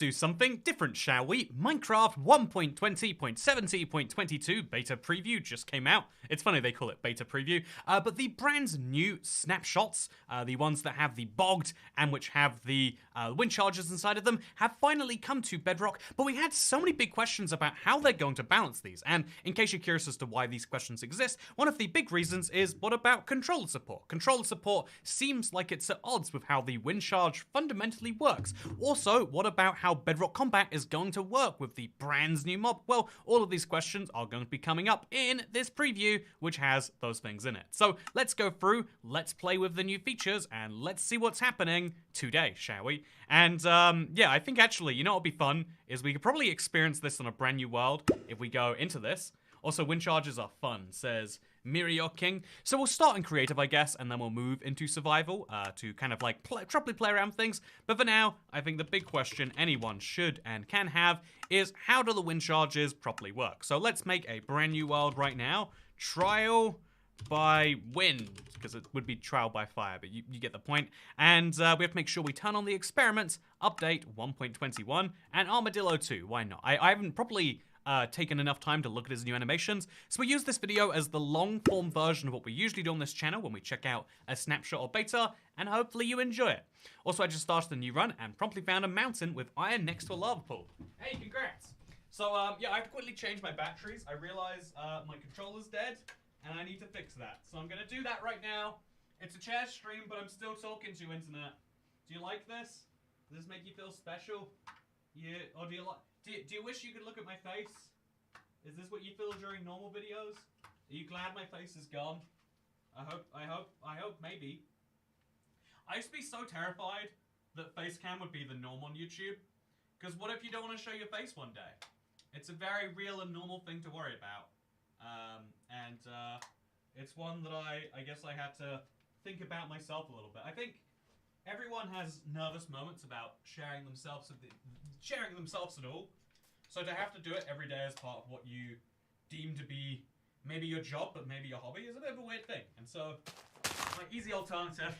Do something different, shall we? Minecraft 1.20.70.22 beta preview just came out. It's funny they call it beta preview, but the brand new snapshots, the ones that have the Bogged and which have the wind charges inside of them, have finally come to Bedrock. But we had so many big questions about how they're going to balance these. And in case you're curious as to why these questions exist, one of the big reasons is, what about controller support? Controller support seems like it's at odds with how the wind charge fundamentally works. Also, what about how Bedrock combat is going to work with the brand new mob? Well, all of these questions are going to be coming up in this preview, which has those things in it. So let's go through, let's play with the new features, and let's see what's happening today, shall we? And yeah, I think actually, you know what'll be fun is we could probably experience this on a brand new world if we go into this. Also, wind charges are fun, says Mirio King. So we'll start in creative, I guess, and then we'll move into survival to kind of like properly play around things. But for now, I think the big question anyone should and can have is, how do the wind charges properly work? So let's make a brand new world right now. Trial by wind, because it would be trial by fire, but you get the point. And we have to make sure we turn on the experiments, update 1.21, and Armadillo 2. Why not? I haven't properly taken enough time to look at his new animations, so we use this video as the long-form version of what we usually do on this channel when we check out a snapshot or beta, and hopefully you enjoy it. Also, I just started a new run and promptly found a mountain with iron next to a lava pool. Hey, congrats! So, yeah, I have to quickly change my batteries. I realize my controller's dead, and I need to fix that. So I'm gonna do that right now. It's a chair stream, but I'm still talking to you, internet. Do you like this? Does this make you feel special? Yeah, or do you like... Do you wish you could look at my face? Is this what you feel during normal videos? Are you glad my face is gone? I hope, maybe. I used to be so terrified that face cam would be the norm on YouTube. Because what if you don't want to show your face one day? It's a very real and normal thing to worry about. It's one that I guess I had to think about myself a little bit. I think everyone has nervous moments about sharing themselves at all. So to have to do it every day as part of what you deem to be maybe your job, but maybe your hobby, is a bit of a weird thing. And so my easy alternative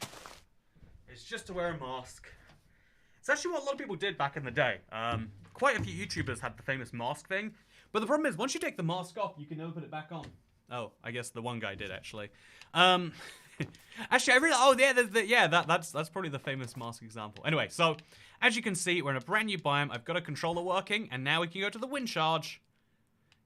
is just to wear a mask. It's actually what a lot of people did back in the day. Quite a few YouTubers had the famous mask thing. But the problem is, once you take the mask off, you can never put it back on. Oh, I guess the one guy did, actually. Actually, I really... Oh, that's probably the famous mask example. Anyway, so, as you can see, we're in a brand new biome. I've got a controller working, and now we can go to the wind charge,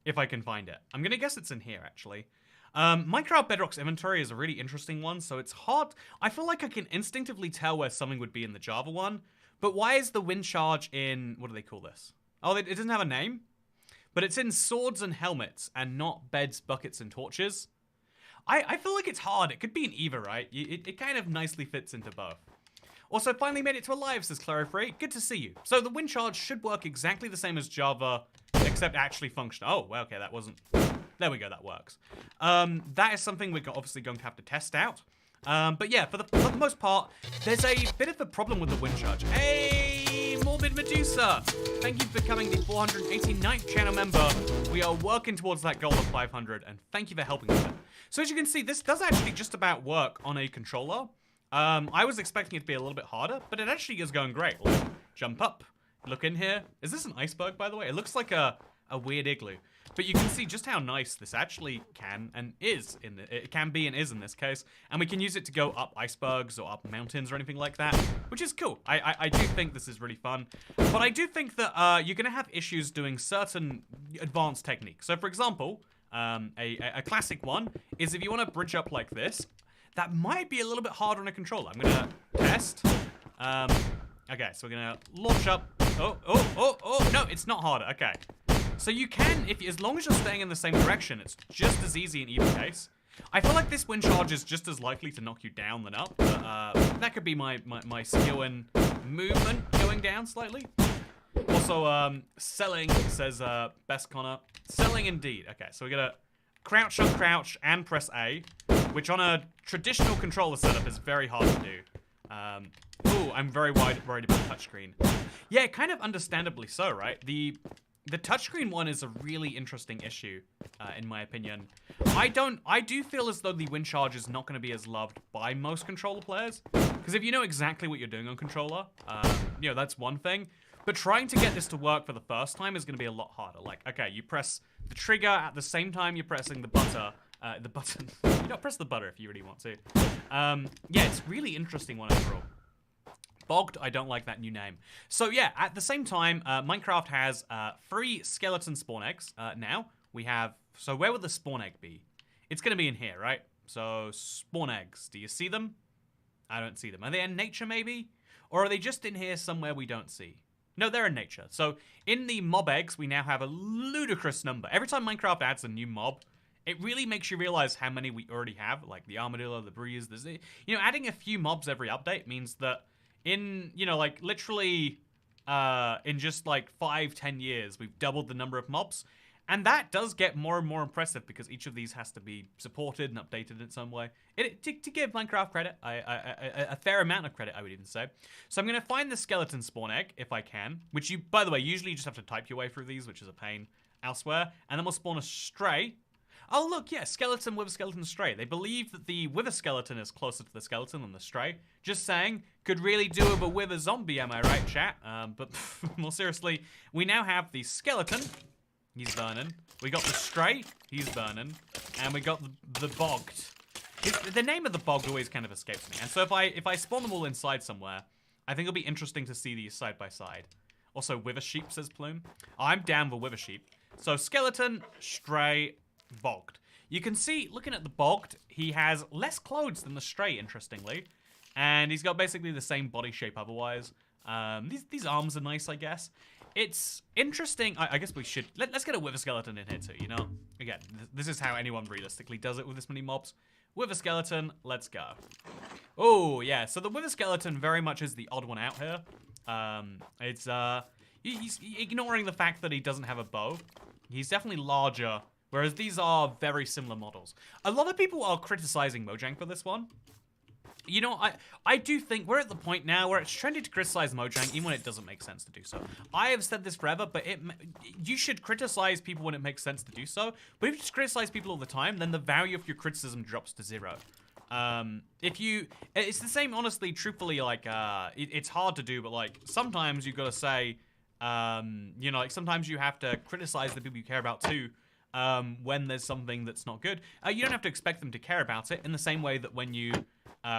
if I can find it. I'm gonna guess it's in here, actually. Minecraft Bedrock's inventory is a really interesting one, so it's hard. I feel like I can instinctively tell where something would be in the Java one, but why is the wind charge in... What do they call this? Oh, it doesn't have a name? But it's in swords and helmets, and not beds, buckets, and torches. I feel like it's hard. It could be in either, right? It kind of nicely fits into both. Also, finally made it to alive, says Clarifree. Good to see you. So the wind charge should work exactly the same as Java, except actually function. Oh, well, okay, that wasn't... There we go, that works. That is something we're obviously going to have to test out. But yeah, for the most part, there's a bit of a problem with the wind charge. Hey, Morbid Medusa! Thank you for becoming the 489th channel member. We are working towards that goal of 500, and thank you for helping with it. So as you can see, this does actually just about work on a controller. I was expecting it to be a little bit harder, but it actually is going great. Like, jump up, look in here. Is this an iceberg, by the way? It looks like a weird igloo. But you can see just how nice this actually can and is. It can be and is in this case. And we can use it to go up icebergs or up mountains or anything like that, which is cool. I do think this is really fun. But I do think that you're going to have issues doing certain advanced techniques. So for example, a classic one is if you want to bridge up like this, that might be a little bit harder on a controller. I'm going to test. Okay, so we're going to launch up. Oh, no, it's not harder. Okay. So you can, as long as you're staying in the same direction, it's just as easy in either case. I feel like this wind charge is just as likely to knock you down than up. But, that could be my skill in movement going down slightly. Also, selling, says Best Connor. Selling indeed. Okay, so we're going to crouch up, crouch, and press A, which on a traditional controller setup is very hard to do. Ooh, I'm very worried about the touchscreen. Yeah, kind of understandably so, right? The touchscreen one is a really interesting issue, in my opinion. I do feel as though the wind charge is not going to be as loved by most controller players. Because if you know exactly what you're doing on controller, you know, that's one thing. But trying to get this to work for the first time is going to be a lot harder. Like, okay, you press the trigger at the same time you're pressing the button. You don't press the butter if you really want to. Yeah, it's really interesting one overall. Bogged, I don't like that new name. So yeah, at the same time, Minecraft has 3 skeleton spawn eggs now. We have, so where would the spawn egg be? It's going to be in here, right? So spawn eggs, do you see them? I don't see them. Are they in nature maybe? Or are they just in here somewhere we don't see? No, they're in nature. So in the mob eggs, we now have a ludicrous number. Every time Minecraft adds a new mob, it really makes you realize how many we already have, like the armadillo, the breeze, adding a few mobs every update means that in, like literally in just like 5-10 years, we've doubled the number of mobs. And that does get more and more impressive because each of these has to be supported and updated in some way. To give Minecraft credit, a fair amount of credit, I would even say. So I'm going to find the skeleton spawn egg, if I can, which you, by the way, usually you just have to type your way through these, which is a pain elsewhere. And then we'll spawn a stray. Oh, look, yeah, skeleton, wither, skeleton, stray. They believe that the wither skeleton is closer to the skeleton than the stray. Just saying, could really do with a wither zombie, am I right, chat? But more seriously, we now have the skeleton. He's burning. We got the stray. He's burning. And we got the bogged. The name of the bogged always kind of escapes me. And so if I spawn them all inside somewhere, I think it'll be interesting to see these side by side. Also, wither sheep, says Plume. I'm down for wither sheep. So skeleton, stray, bogged. You can see, looking at the bogged, he has less clothes than the stray, interestingly. And he's got basically the same body shape otherwise. These arms are nice, I guess. It's interesting. I guess we should... Let's get a wither skeleton in here too, you know? Again, this is how anyone realistically does it with this many mobs. Wither skeleton, let's go. Oh, yeah. So the wither skeleton very much is the odd one out here. He's ignoring the fact that he doesn't have a bow. He's definitely larger, whereas these are very similar models. A lot of people are criticizing Mojang for this one. You know, I do think we're at the point now where it's trendy to criticize Mojang even when it doesn't make sense to do so. I have said this forever, but you should criticize people when it makes sense to do so. But if you just criticize people all the time, then the value of your criticism drops to 0. It's the same, honestly, truthfully, like, it's hard to do, but like, sometimes you've got to say, like sometimes you have to criticize the people you care about too. When there's something that's not good. You don't have to expect them to care about it in the same way that when you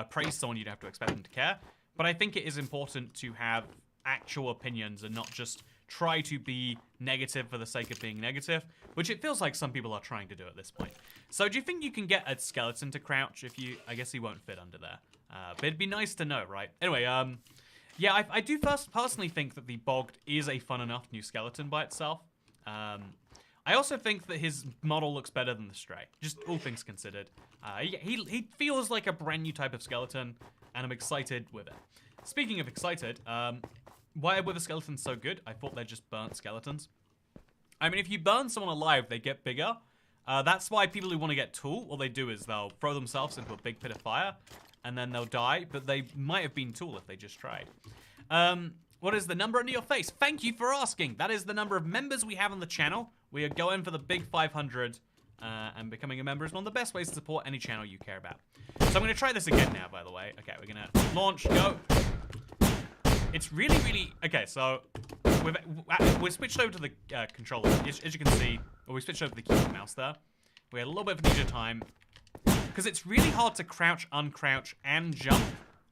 praise someone, you'd have to expect them to care. But I think it is important to have actual opinions and not just try to be negative for the sake of being negative, which it feels like some people are trying to do at this point. So do you think you can get a skeleton to crouch if you... I guess he won't fit under there. But it'd be nice to know, right? Anyway, yeah, I do personally think that the Bogged is a fun enough new skeleton by itself. I also think that his model looks better than the stray, just all things considered. He feels like a brand new type of skeleton, and I'm excited with it. Speaking of excited, why are wither skeletons so good? I thought they're just burnt skeletons. I mean, if you burn someone alive, they get bigger. That's why people who want to get Tool, all they do is they'll throw themselves into a big pit of fire, and then they'll die, but they might have been Tool if they just tried. What is the number under your face? Thank you for asking. That is the number of members we have on the channel. We are going for the big 500, and becoming a member is one of the best ways to support any channel you care about. So I'm going to try this again now, by the way. Okay, we're going to launch, go. It's really, really... Okay, so we've switched over to the controller. As you can see, or we switched over to the keyboard mouse there. We had a little bit of leisure time. Because it's really hard to crouch, uncrouch, and jump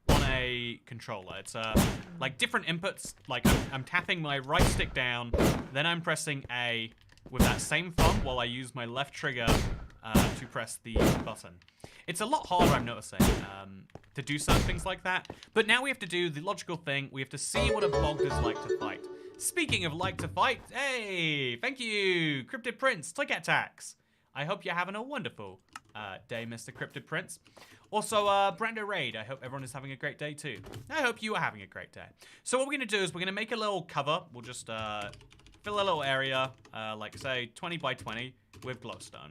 on a controller. It's like different inputs. Like I'm tapping my right stick down, then I'm pressing A with that same thumb while I use my left trigger to press the button. It's a lot harder, I'm noticing, to do some things like that. But now we have to do the logical thing. We have to see what a Bogged is like to fight. Speaking of like to fight, hey, thank you, Cryptid Prince, Toycat Tax. I hope you're having a wonderful day, Mr. Cryptid Prince. Also, Brando Raid, I hope everyone is having a great day too. I hope you are having a great day. So what we're going to do is we're going to make a little cover. We'll just fill a little area, like say 20 by 20 with glowstone.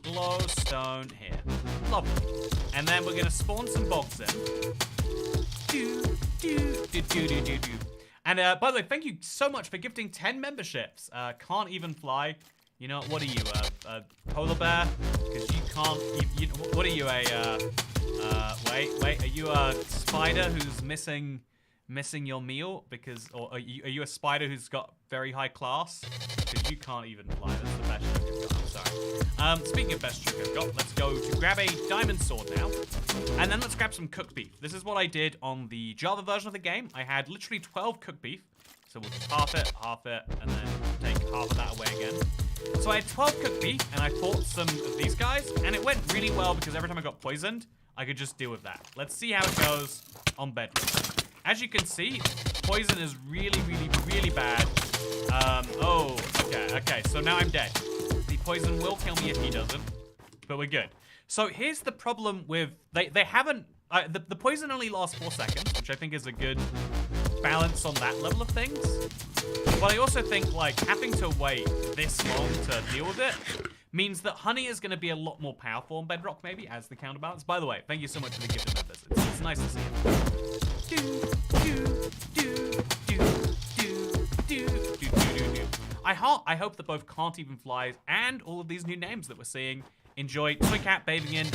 Glowstone here. Lovely. And then we're going to spawn some bogs in. And by the way, thank you so much for gifting 10 memberships. Can't even fly. You know, what are you, a polar bear? Because you can't, what are you, wait, are you a spider who's missing missing your meal because, or are you a spider who's got very high class? Because you can't even fly. That's the best trick I've got. I'm sorry. Speaking of best trick I've got, let's go to grab a diamond sword now, and then let's grab some cooked beef. This is what I did on the Java version of the game. I had literally 12 cooked beef, so we'll just half it, and then take half of that away again. So I had 12 cooked beef, and I fought some of these guys, and it went really well because every time I got poisoned, I could just deal with that. Let's see how it goes on Bedrock. As you can see, poison is really, really, really bad. Okay, so now I'm dead. The poison will kill me if he doesn't, but we're good. So here's the problem with, they haven't, the poison only lasts 4 seconds, which I think is a good balance on that level of things. But I also think, like, having to wait this long to deal with it means that honey is going to be a lot more powerful on Bedrock, maybe, as the counterbalance. By the way, thank you so much for the gifted members. It's nice to see you. I hope that both Can't Even Flies and all of these new names that we're seeing enjoy Toycat bathing in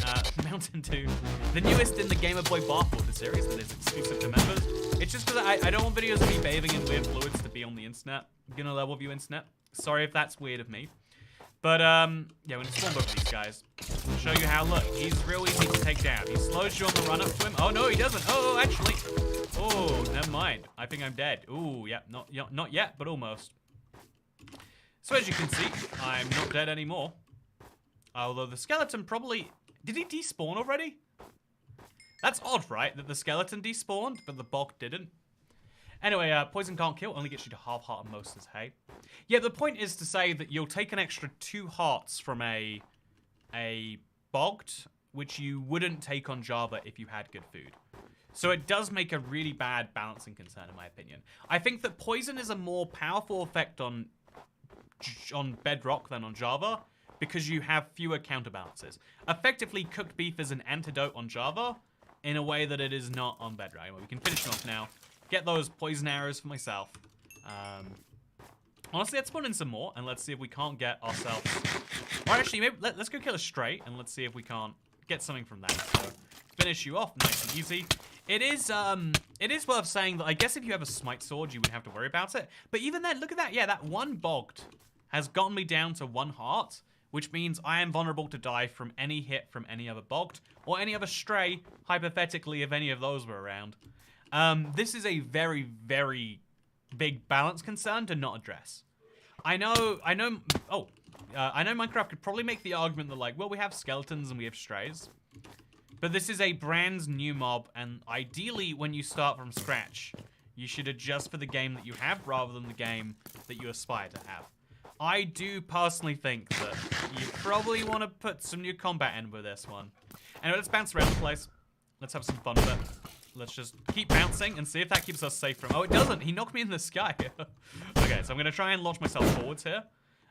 Mountain Dew, the newest in the Game Boy Bathwater series that is exclusive to members. It's just because I don't want videos of me bathing in weird fluids to be on the internet. I'm gonna level view internet. Sorry if that's weird of me. But, yeah, we're gonna spawn both of these guys. Show you how, look, he's real easy to take down. He slows you on the run up to him. Oh, no, he doesn't. Oh, actually. Oh, never mind. I think I'm dead. Ooh, yeah, not yet, but almost. So as you can see, I'm not dead anymore. Although the skeleton probably... Did he despawn already? That's odd, right? That the skeleton despawned, but the bog didn't. Anyway, poison can't kill, only gets you to half heart on monsters, hey? Yeah, the point is to say that you'll take an extra 2 hearts from a bogged, which you wouldn't take on Java if you had good food. So it does make a really bad balancing concern, in my opinion. I think that poison is a more powerful effect on Bedrock than on Java, because you have fewer counterbalances. Effectively, cooked beef is an antidote on Java in a way that it is not on Bedrock. Anyway, we can finish him off now. Get those poison arrows for myself. Honestly, let's spawn in some more, and let's see if we can't get ourselves... Or actually, maybe let's go kill a stray, and let's see if we can't get something from that. So, finish you off, nice and easy. It is worth saying that I guess if you have a smite sword, you would have to worry about it. But even then, look at that. Yeah, that one bogged has gotten me down to 1 heart, which means I am vulnerable to die from any hit from any other bogged, or any other stray, hypothetically, if any of those were around. This is a very, very big balance concern to not address. I know Minecraft could probably make the argument that, like, well, we have skeletons and we have strays, but this is a brand new mob, and ideally, when you start from scratch, you should adjust for the game that you have rather than the game that you aspire to have. I do personally think that you probably want to put some new combat in with this one. Anyway, let's bounce around the place. Let's have some fun with it. Let's just keep bouncing and see if that keeps us safe from... Oh, it doesn't. He knocked me in the sky. Okay, so I'm going to try and launch myself forwards here.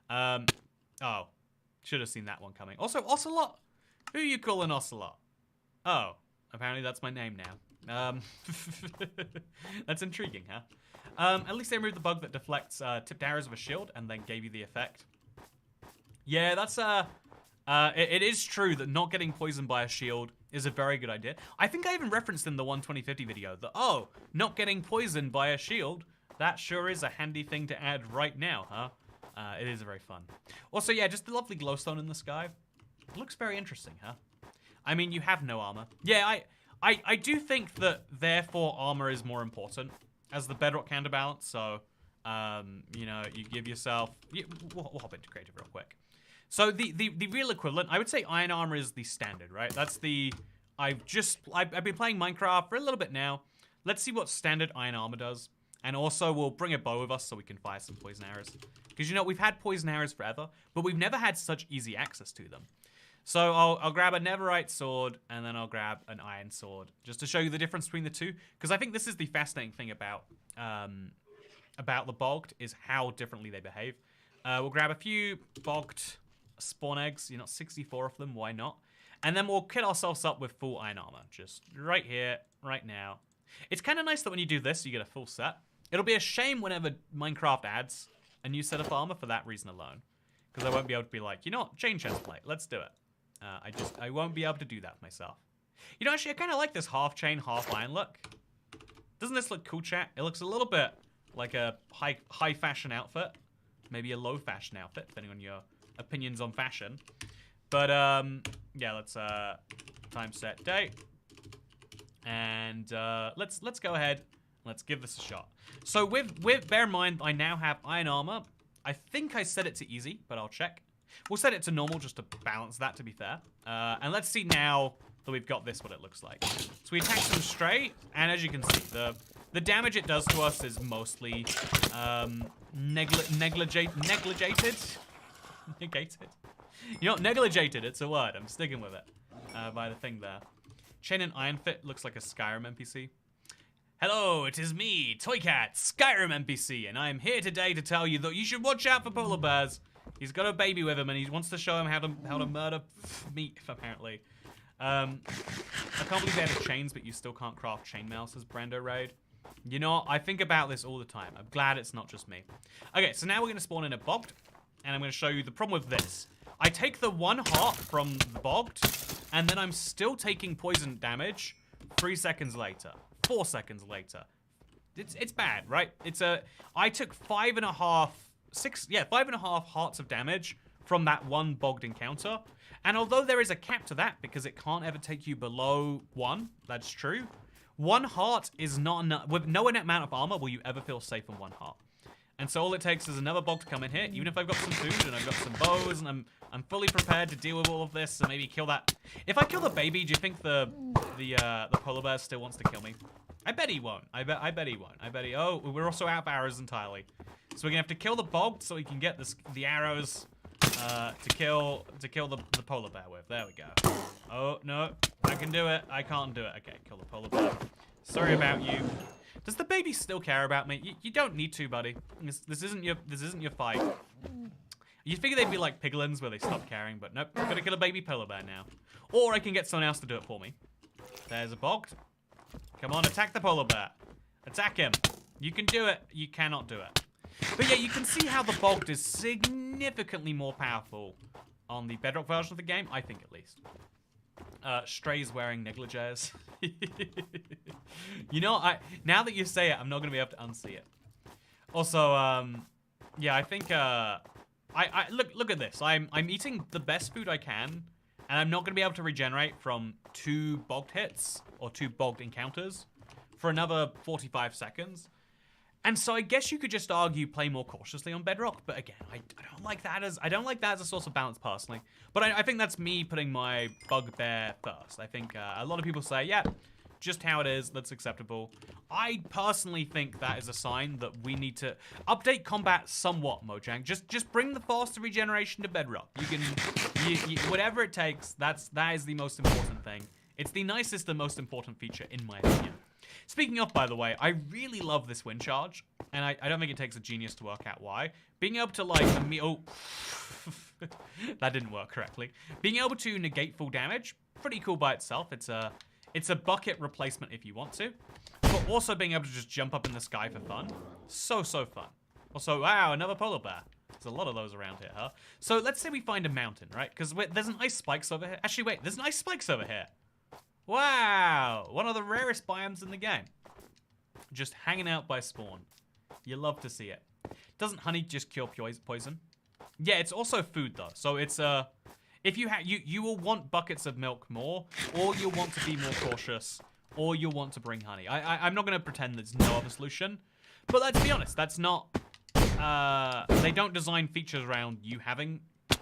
Oh, should have seen that one coming. Also, Ocelot. Who are you calling Ocelot? Oh, apparently that's my name now. That's intriguing, huh? At least they removed the bug that deflects tipped arrows of a shield and then gave you the effect. Yeah, that's... it is true that not getting poisoned by a shield is a very good idea. I think I even referenced in the 12050 video that, oh, not getting poisoned by a shield, that sure is a handy thing to add right now, huh? It is very fun. Also, yeah, just the lovely glowstone in the sky. It looks very interesting, huh? I mean, you have no armor. Yeah, I do think that, therefore, armor is more important as the Bedrock counterbalance, so, you know, you give yourself... We'll hop into creative real quick. So the real equivalent, I would say iron armor is the standard, right? That's the... I've been playing Minecraft for a little bit now. Let's see what standard iron armor does. And also, we'll bring a bow with us so we can fire some poison arrows. Because, you know, we've had poison arrows forever, but we've never had such easy access to them. So I'll grab a netherite sword, and then I'll grab an iron sword, just to show you the difference between the two. Because I think this is the fascinating thing about the bogged, is how differently they behave. We'll grab a few bogged spawn eggs, you know, 64 of them, why not? And then we'll kit ourselves up with full iron armor, just right here, right now. It's kind of nice that when you do this, you get a full set. It'll be a shame whenever Minecraft adds a new set of armor for that reason alone. Because I won't be able to be like, you know what, chain chest plate, let's do it. I won't be able to do that myself. You know, actually, I kind of like this half chain, half iron look. Doesn't this look cool, chat? It looks a little bit like a high fashion outfit. Maybe a low fashion outfit, depending on your opinions on fashion. But, yeah, let's, time, set, date. And, let's go ahead. Let's give this a shot. So bear in mind, I now have iron armor. I think I set it to easy, but I'll check. We'll set it to normal just to balance that, to be fair. And let's see now that we've got this, what it looks like. So we attack them straight, and as you can see, the damage it does to us is mostly negligated. Negated? You know, negligated, it's a word. I'm sticking with it by the thing there. Chain and Iron Fit looks like a Skyrim NPC. Hello, it is me, Toycat, Skyrim NPC, and I am here today to tell you that you should watch out for polar bears. He's got a baby with him, and he wants to show him how to murder meat, apparently. I can't believe they have chains, but you still can't craft chainmail, says Brando Raid. You know, I think about this all the time. I'm glad it's not just me. Okay, so now we're going to spawn in a Bogged, and I'm going to show you the problem with this. I take the 1 heart from the Bogged, and then I'm still taking poison damage 3 seconds later, 4 seconds later. It's bad, right? I took 5.5 hearts of damage from that 1 Bogged encounter. And although there is a cap to that, because it can't ever take you below 1, that's true. 1 heart is not enough. With no amount of armor will you ever feel safe on 1 heart. And so all it takes is another Bogged to come in here, even if I've got some food and I've got some bows and I'm fully prepared to deal with all of this and maybe kill that. If I kill the baby, do you think the polar bear still wants to kill me? I bet he won't. I bet he won't. Oh, we're also out of arrows entirely. So we're gonna have to kill the Bogged so we can get the arrows to kill the polar bear with. There we go. Oh no, I can do it. I can't do it. Okay, kill the polar bear. Sorry about you. Does the baby still care about me? You don't need to, buddy. This isn't your fight. You'd figure they'd be like piglins where they stop caring, but nope. I've got to kill a baby polar bear now. Or I can get someone else to do it for me. There's a Bogged. Come on, attack the polar bear. Attack him. You can do it. You cannot do it. But yeah, you can see how the Bogged is significantly more powerful on the Bedrock version of the game, I think at least. Stray's wearing negligees. You know, now that you say it, I'm not gonna be able to unsee it. Also, yeah, I think look at this. I'm eating the best food I can, and I'm not gonna be able to regenerate from 2 Bogged hits or 2 Bogged encounters for another 45 seconds. And so I guess you could just argue play more cautiously on Bedrock, but again, I don't like that as a source of balance personally. But I think that's me putting my bugbear first. I think a lot of people say, yeah, just how it is, that's acceptable. I personally think that is a sign that we need to update combat somewhat, Mojang. Just bring the faster regeneration to Bedrock. You can, whatever it takes. That is the most important thing. It's the nicest and most important feature in my opinion. Speaking of, by the way, I really love this wind charge, and I don't think it takes a genius to work out why. Being able to, like, that didn't work correctly. Being able to negate full damage, pretty cool by itself. It's a bucket replacement if you want to, but also being able to just jump up in the sky for fun. So fun. Also, wow, another polar bear. There's a lot of those around here, huh? So let's say we find a mountain, right? Because there's an ice spikes over here. Actually, wait, there's an ice spikes over here. Wow, one of the rarest biomes in the game. Just hanging out by spawn. You love to see it. Doesn't honey just cure poison? Yeah, it's also food though. So it's if you will want buckets of milk more, or you'll want to be more cautious, or you'll want to bring honey. I'm not gonna pretend there's no other solution, but let's be honest, that's not. They don't design features around you having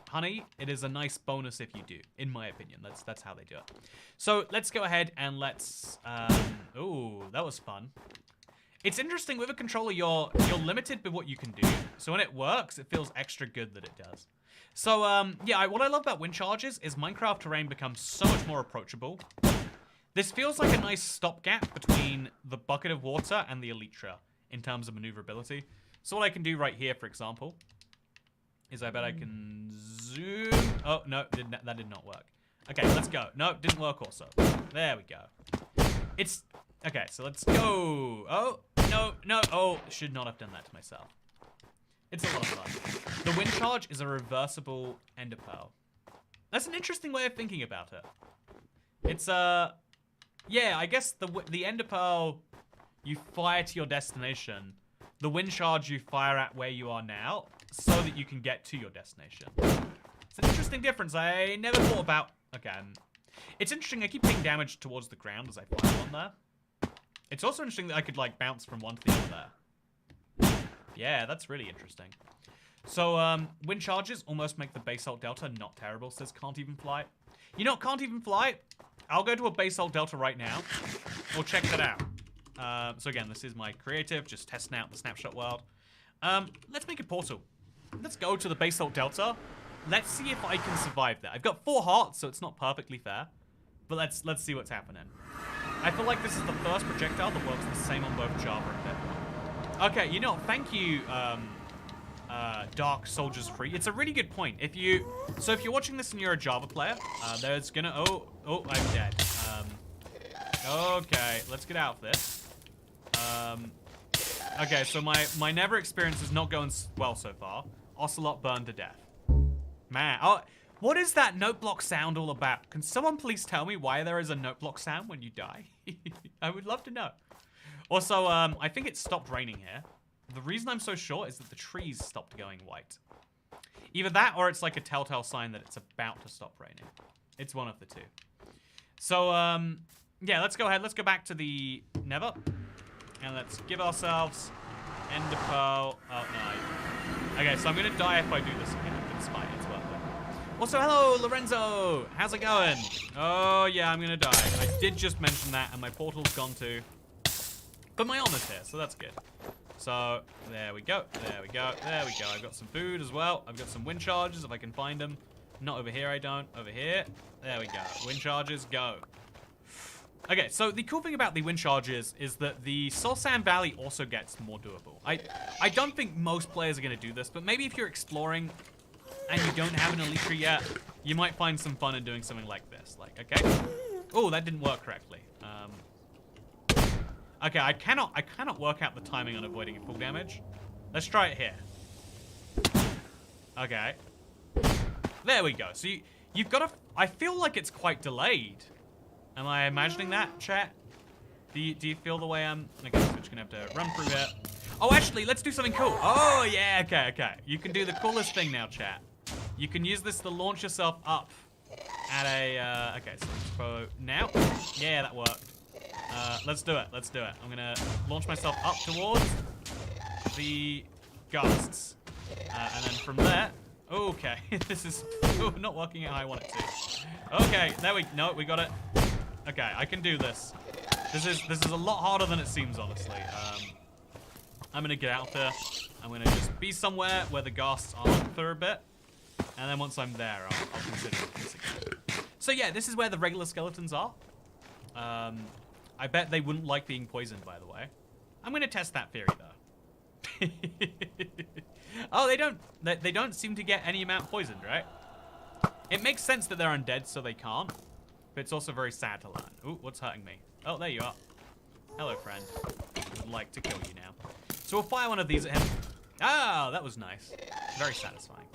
honey. It is a nice bonus if you do, in my opinion. That's how they do it. So let's go ahead and let's. Ooh, that was fun. It's interesting with a controller. You're limited by what you can do. So when it works, it feels extra good that it does. So yeah, what I love about wind charges is Minecraft terrain becomes so much more approachable. This feels like a nice stopgap between the bucket of water and the elytra in terms of maneuverability. So what I can do right here, for example, is I bet I can zoom. Oh, no, that did not work. Okay, let's go. No, didn't work also. There we go. It's, okay, so let's go. Oh, no, oh, should not have done that to myself. It's a lot of fun. The wind charge is a reversible ender pearl. That's an interesting way of thinking about it. It's, yeah, I guess the ender pearl you fire to your destination. The wind charge you fire at where you are now, so that you can get to your destination. It's an interesting difference I never thought about. Okay, it's interesting, I keep taking damage towards the ground as I fire one there. It's also interesting that I could, like, bounce from one to the other there. Yeah, that's really interesting. So, wind charges almost make the basalt delta not terrible, says Can't Even Fly. You know what, Can't Even Fly? I'll go to a basalt delta right now. We'll check that out. So again, this is my creative, just testing out the snapshot world. Let's make a portal. Let's go to the basalt delta. Let's see if I can survive that. I've got 4 hearts, so it's not perfectly fair. But let's see what's happening. I feel like this is the first projectile that works the same on both Java and Bedrock. Okay, you know, thank you, Dark Soldiers Free. It's a really good point. If you're watching this and you're a Java player, there's gonna, oh, I'm dead. Okay, let's get out of this. Okay, so my Never experience is not going well so far. Ocelot burned to death. Man, oh, what is that note block sound all about? Can someone please tell me why there is a note block sound when you die? I would love to know. Also, I think it stopped raining here. The reason I'm so sure is that the trees stopped going white. Either that or it's like a telltale sign that it's about to stop raining. It's one of the two. So, yeah, let's go ahead. Let's go back to the Nether. And let's give ourselves Ender Pearl. Oh, no. Okay, so I'm going to die if I do this again. It's fine. It's worth it. Also, hello, Lorenzo. How's it going? Oh, yeah, I'm going to die. I did just mention that, and my portal's gone too. But my armor's here, so that's good. So, there we go. There we go. There we go. I've got some food as well. I've got some wind charges if I can find them. Not over here, I don't. Over here. There we go. Wind charges, go. Okay, so the cool thing about the wind charges is that the Soul Sand Valley also gets more doable. I don't think most players are going to do this, but maybe if you're exploring and you don't have an elite tree yet, you might find some fun in doing something like this. Like, okay. Oh, that didn't work correctly. Okay, I cannot work out the timing on avoiding full damage. Let's try it here. Okay. There we go. So you've got to... I feel like it's quite delayed. Am I imagining that, chat? Do you feel the way I'm... Okay, so we're just going to have to run through it. Oh, actually, let's do something cool. Oh, yeah, okay. You can do the coolest thing now, chat. You can use this to launch yourself up at a... okay, so let's go now. Yeah, that worked. Let's do it. I'm going to launch myself up towards the ghasts. And then from there... Okay, this is not working how I want it to. Okay, no, we got it. Okay, I can do this. This is a lot harder than it seems, honestly. I'm gonna get out there. I'm gonna just be somewhere where the ghasts aren't for a bit, and then once I'm there, I'll consider this again. So yeah, this is where the regular skeletons are. I bet they wouldn't like being poisoned, by the way. I'm gonna test that theory though. Oh, they don't seem to get any amount poisoned, right? It makes sense that they're undead, so they can't. But it's also very sad to learn. Ooh, what's hurting me? Oh, there you are. Hello, friend. I would like to kill you now. So we'll fire one of these at him. Oh, that was nice. Very satisfying.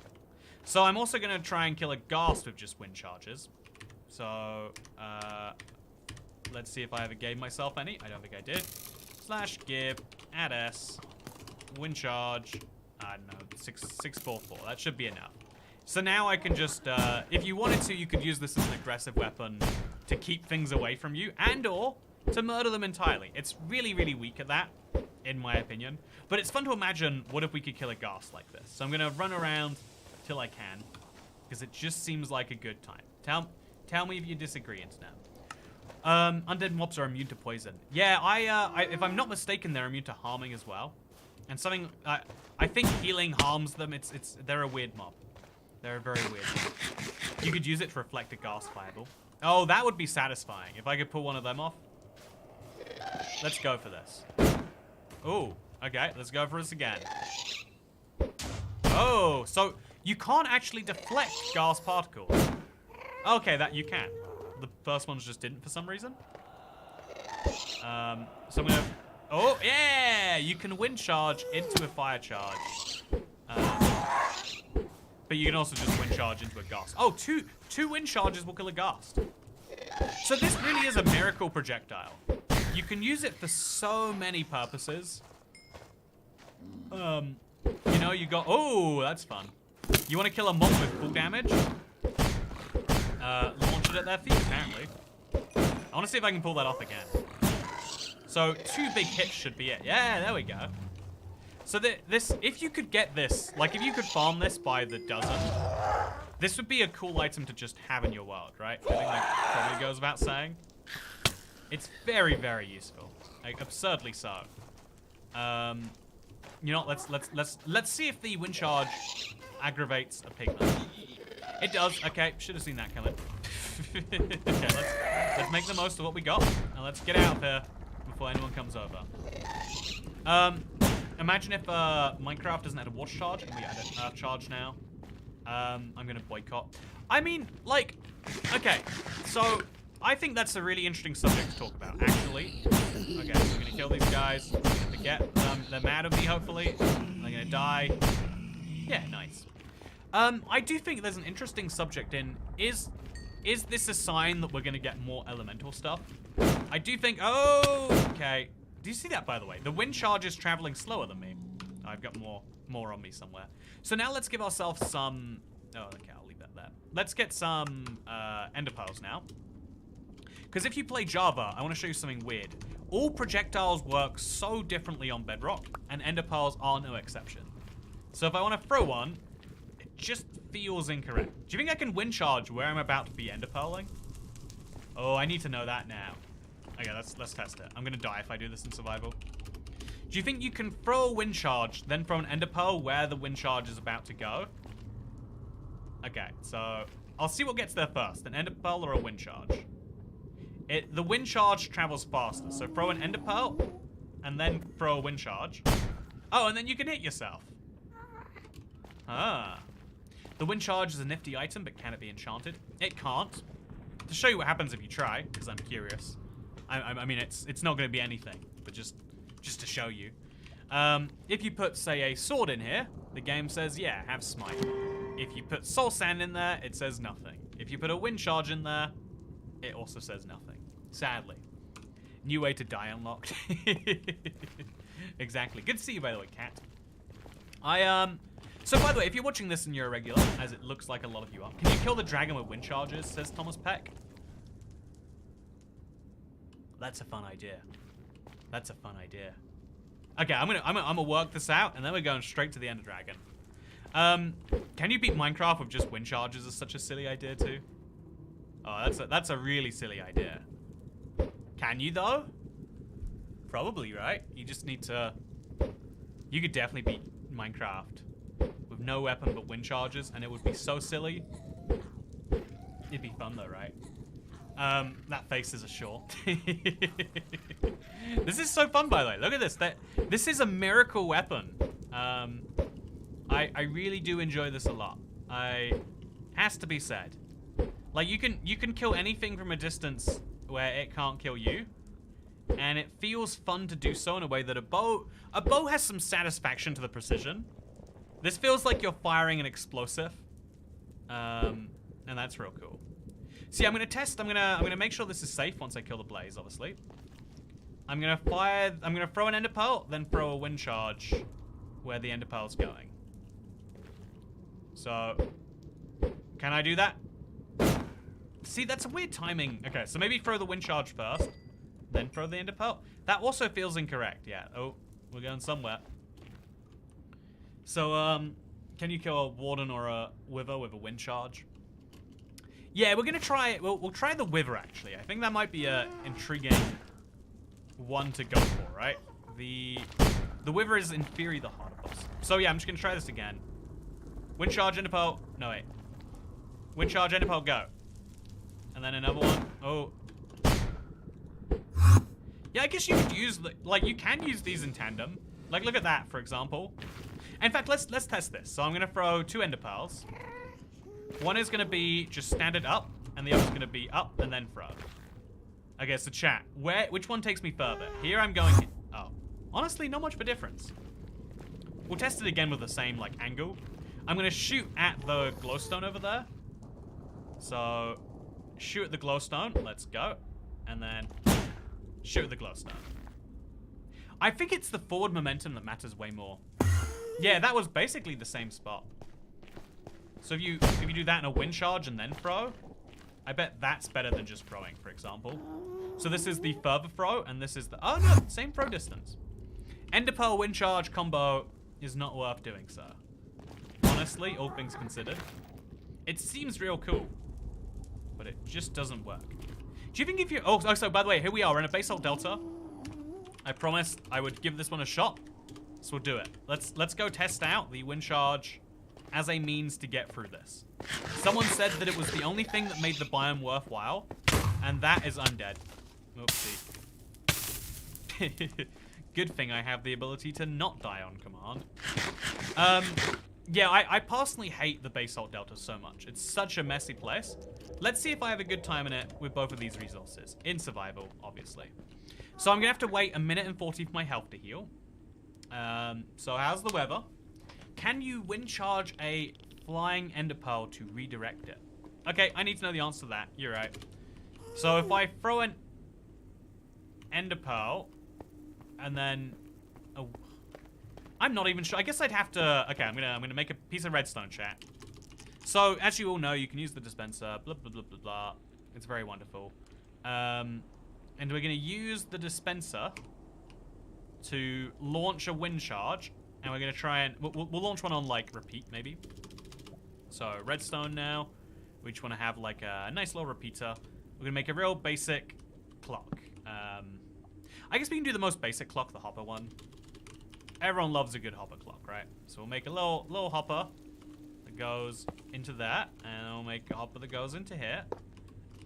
So I'm also going to try and kill a ghast with just wind charges. So, let's see if I ever gave myself any. I don't think I did. Slash give, add S, wind charge. I don't know, 644. That should be enough. So now I can just, if you wanted to, you could use this as an aggressive weapon to keep things away from you and or to murder them entirely. It's really, really weak at that, in my opinion. But it's fun to imagine, what if we could kill a ghast like this? So I'm going to run around till I can, because it just seems like a good time. Tell me if you disagree, Internet. Undead mobs are immune to poison. Yeah, if I'm not mistaken, they're immune to harming as well. And something, I think healing harms them. They're a weird mob. They're a very weird mob. You could use it to reflect a ghast fireball. Oh, that would be satisfying. If I could pull one of them off. Let's go for this. Oh, okay. Let's go for this again. Oh, so you can't actually deflect ghast particles. Okay, that you can. The first ones just didn't for some reason. So I'm gonna... Oh, yeah! You can wind charge into a fire charge. But you can also just wind charge into a ghast. Oh, two wind charges will kill a ghast. So this really is a miracle projectile. You can use it for so many purposes. You know, you got... Oh, that's fun. You want to kill a mob with full damage? Launch it at their feet, apparently. I want to see if I can pull that off again. So, 2 big hits should be it. Yeah, there we go. So this, if you could get this, like if you could farm this by the dozen, this would be a cool item to just have in your world, right? I think that probably goes without saying. It's very, very useful, like absurdly so. You know, let's see if the wind charge aggravates a pigman. It does. Okay, should have seen that coming. Okay, let's make the most of what we got, and let's get out of here before anyone comes over. Imagine if Minecraft doesn't have a water charge, and we add an earth charge now. I'm gonna boycott. I mean, like, okay, so I think that's a really interesting subject to talk about, actually. Okay, so we're gonna kill these guys. Forget them. They're mad at me, hopefully. They're gonna die. Yeah, nice. I do think there's an interesting subject in, is this a sign that we're gonna get more elemental stuff? I do think, oh, okay. Do you see that, by the way? The wind charge is traveling slower than me. I've got more on me somewhere. So now let's give ourselves some... Oh, okay, I'll leave that there. Let's get some ender pearls now. Because if you play Java, I want to show you something weird. All projectiles work so differently on Bedrock, and ender pearls are no exception. So if I want to throw one, it just feels incorrect. Do you think I can wind charge where I'm about to be ender pearling? Oh, I need to know that now. Okay, let's test it. I'm gonna die if I do this in survival. Do you think you can throw a wind charge, then throw an ender pearl where the wind charge is about to go? Okay, so I'll see what gets there first, an ender pearl or a wind charge. The wind charge travels faster, so throw an ender pearl, and then throw a wind charge. Oh, and then you can hit yourself. Ah. The wind charge is a nifty item, but can it be enchanted? It can't. To show you what happens if you try, because I'm curious. I mean, it's not going to be anything, but just to show you. If you put, say, a sword in here, the game says, yeah, have smite. If you put soul sand in there, it says nothing. If you put a wind charge in there, it also says nothing. Sadly. New way to die unlocked. Exactly. Good to see you, by the way, cat. So, by the way, if you're watching this and you're a regular, as it looks like a lot of you are, can you kill the dragon with wind charges, says Thomas Peck. That's a fun idea. That's a fun idea. Okay, I'm gonna work this out, and then we're going straight to the Ender Dragon. Can you beat Minecraft with just wind charges? Is such a silly idea too. Oh, that's a really silly idea. Can you though? Probably, right? You just need to. You could definitely beat Minecraft with no weapon but wind charges, and it would be so silly. It'd be fun though, right? That face is a short. This is so fun, by the way. Look at this. This is a miracle weapon. I really do enjoy this a lot. Has to be said. Like you can kill anything from a distance where it can't kill you, and it feels fun to do so in a way that a bow has some satisfaction to the precision. This feels like you're firing an explosive, and that's real cool. See, I'm gonna test. I'm gonna make sure this is safe once I kill the blaze. Obviously, I'm gonna throw an ender pearl, then throw a wind charge where the ender pearl's going. So, can I do that? See, that's a weird timing. Okay, so maybe throw the wind charge first, then throw the ender pearl. That also feels incorrect. Yeah. Oh, we're going somewhere. So, can you kill a warden or a wither with a wind charge? Yeah, we're gonna try it. We'll try the wither actually. I think that might be a intriguing one to go for, right? The wither is in theory the harder boss. So yeah, I'm just gonna try this again. Wind charge, ender pearl. No wait. Wind charge, ender pearl, go. And then another one. Oh. Yeah, I guess you could use you can use these in tandem. Like look at that, for example. In fact, let's test this. So I'm gonna throw 2 ender pearls. One is gonna be just standard up, and the other's gonna be up and then throw. Okay, so chat. Which one takes me further? Here I'm going. Oh, honestly, not much of a difference. We'll test it again with the same angle. I'm gonna shoot at the glowstone over there. So, shoot at the glowstone. Let's go, and then Shoot with the glowstone. I think it's the forward momentum that matters way more. Yeah, that was basically the same spot. So if you do that in a wind charge and then throw, I bet that's better than just throwing, for example. So this is the further throw, and this is the... Oh, no, same throw distance. Ender Pearl wind charge combo is not worth doing, sir. Honestly, all things considered. It seems real cool, but it just doesn't work. Do you think if you... Oh, so by the way, here we are. We're in a basalt delta. I promised I would give this one a shot, so we'll do it. Let's go test out the wind charge as a means to get through this. Someone said that it was the only thing that made the biome worthwhile, and that is undead. Oopsie. Good thing I have the ability to not die on command. Yeah, I personally hate the basalt delta so much. It's such a messy place. Let's see if I have a good time in it with both of these resources. In survival, obviously. So I'm gonna have to wait 1 minute and 40 for my health to heal. So how's the weather? Can you wind charge a flying ender pearl to redirect it? Okay, I need to know the answer to that. You're right. So if I throw an ender pearl and then... Oh, I'm not even sure. I guess I'd have to... Okay, I'm gonna make a piece of redstone, chat. So, as you all know, you can use the dispenser. Blah, blah, blah, blah, blah. It's very wonderful. And we're gonna use the dispenser to launch a wind charge. And we're gonna try and... We'll launch one on, like, repeat, maybe. So, redstone now. We just want to have, like, a nice little repeater. We're gonna make a real basic clock. I guess we can do the most basic clock, the hopper one. Everyone loves a good hopper clock, right? So we'll make a little hopper that goes into that, and we'll make a hopper that goes into here,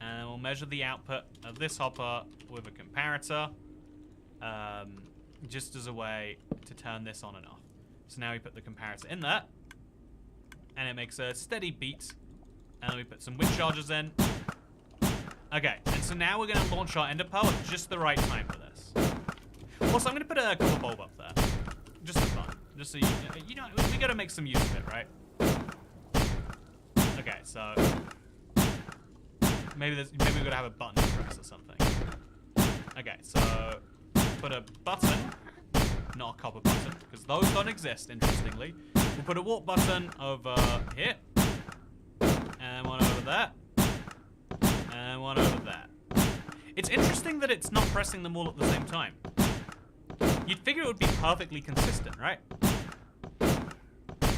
and we'll measure the output of this hopper with a comparator, just as a way to turn this on and off. So now we put the comparator in there, and it makes a steady beat, and then we put some wind charges in. Okay, and so now we're going to launch our ender pearl at just the right time for this. Also, I'm going to put a copper bulb up there. Just for fun. Just so you know, we got to make some use of it, right? Okay, so... Maybe we've got to have a button to press or something. Okay, so... Put a button. Not a copper button, because those don't exist, interestingly. We'll put a warp button over here. And one over there. And one over there. It's interesting that it's not pressing them all at the same time. You'd figure it would be perfectly consistent, right?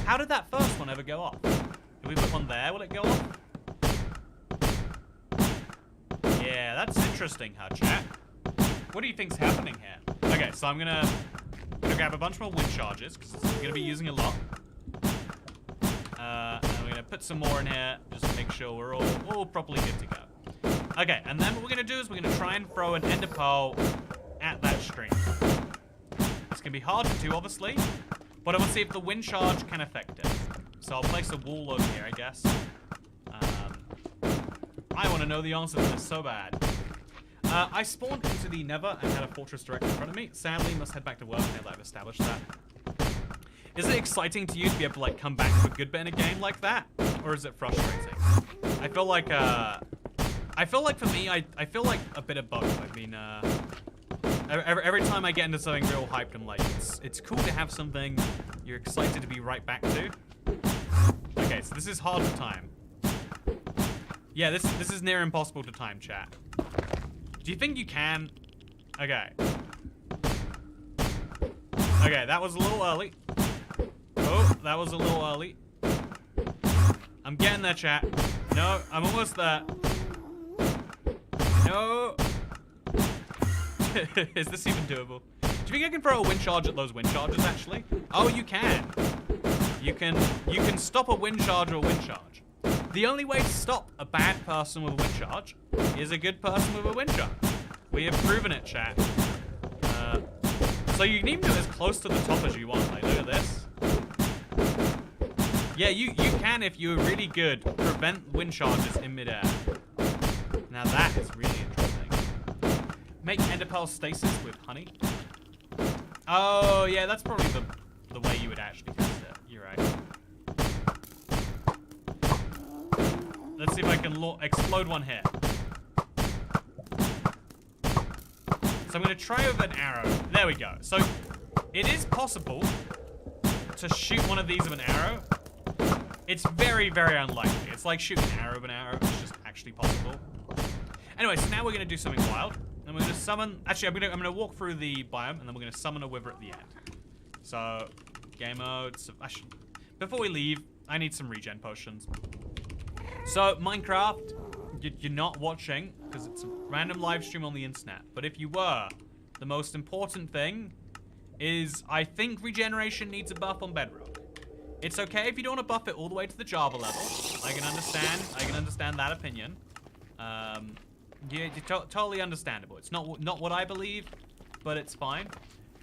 How did that first one ever go off? If we put one there, will it go off? Yeah, that's interesting, huh, chat? What do you think's happening here? Okay, so I'm gonna grab a bunch more wind charges, because I'm gonna be using a lot. And we're gonna put some more in here, just to make sure we're all properly good to go. Okay, and then what we're gonna do is we're gonna try and throw an ender pearl at that stream. It's gonna be hard to do, obviously, but I want to see if the wind charge can affect it. So I'll place a wall over here, I guess. I want to know the answer to this so bad. I spawned into the Nether and had a fortress directly in front of me. Sadly, must head back to work now that I've established that. Is it exciting to you to be able to, like, come back to a good bit in a game like that? Or is it frustrating? I feel like for me, I feel like a bit of both. I mean, every time I get into something real hyped, I'm like, it's cool to have something you're excited to be right back to. Okay, so this is hard to time. Yeah, this is near impossible to time, chat. Do you think you can? Okay. Okay, that was a little early. Oh, that was a little early. I'm getting there, chat. No, I'm almost there. No. Is this even doable? Do you think I can throw a wind charge at those wind charges, actually? Oh, you can. You can stop a wind charge or a wind charge. The only way to stop a bad person with a wind charge is a good person with a wind charge. We have proven it, chat. So you can even do it as close to the top as you want. Like, look at this. Yeah, you can, if you're really good, prevent wind charges in midair. Now that is really interesting. Make ender pearl stasis with honey. Oh, yeah, that's probably the way you would actually test it. You're right. Let's see if I can explode one here. So I'm going to try with an arrow. There we go. So it is possible to shoot one of these with an arrow. It's very, very unlikely. It's like shooting an arrow with an arrow. It's just actually possible. Anyway, so now we're going to do something wild. And we're going to summon... Actually, I'm going to walk through the biome, and then we're going to summon a wither at the end. So, game mode... Before we leave, I need some regen potions. So, Minecraft, you're not watching, because it's a random live stream on the internet. But if you were, the most important thing is, I think regeneration needs a buff on Bedrock. It's okay if you don't want to buff it all the way to the Java level. I can understand that opinion. Yeah, totally understandable. It's not what I believe, but it's fine.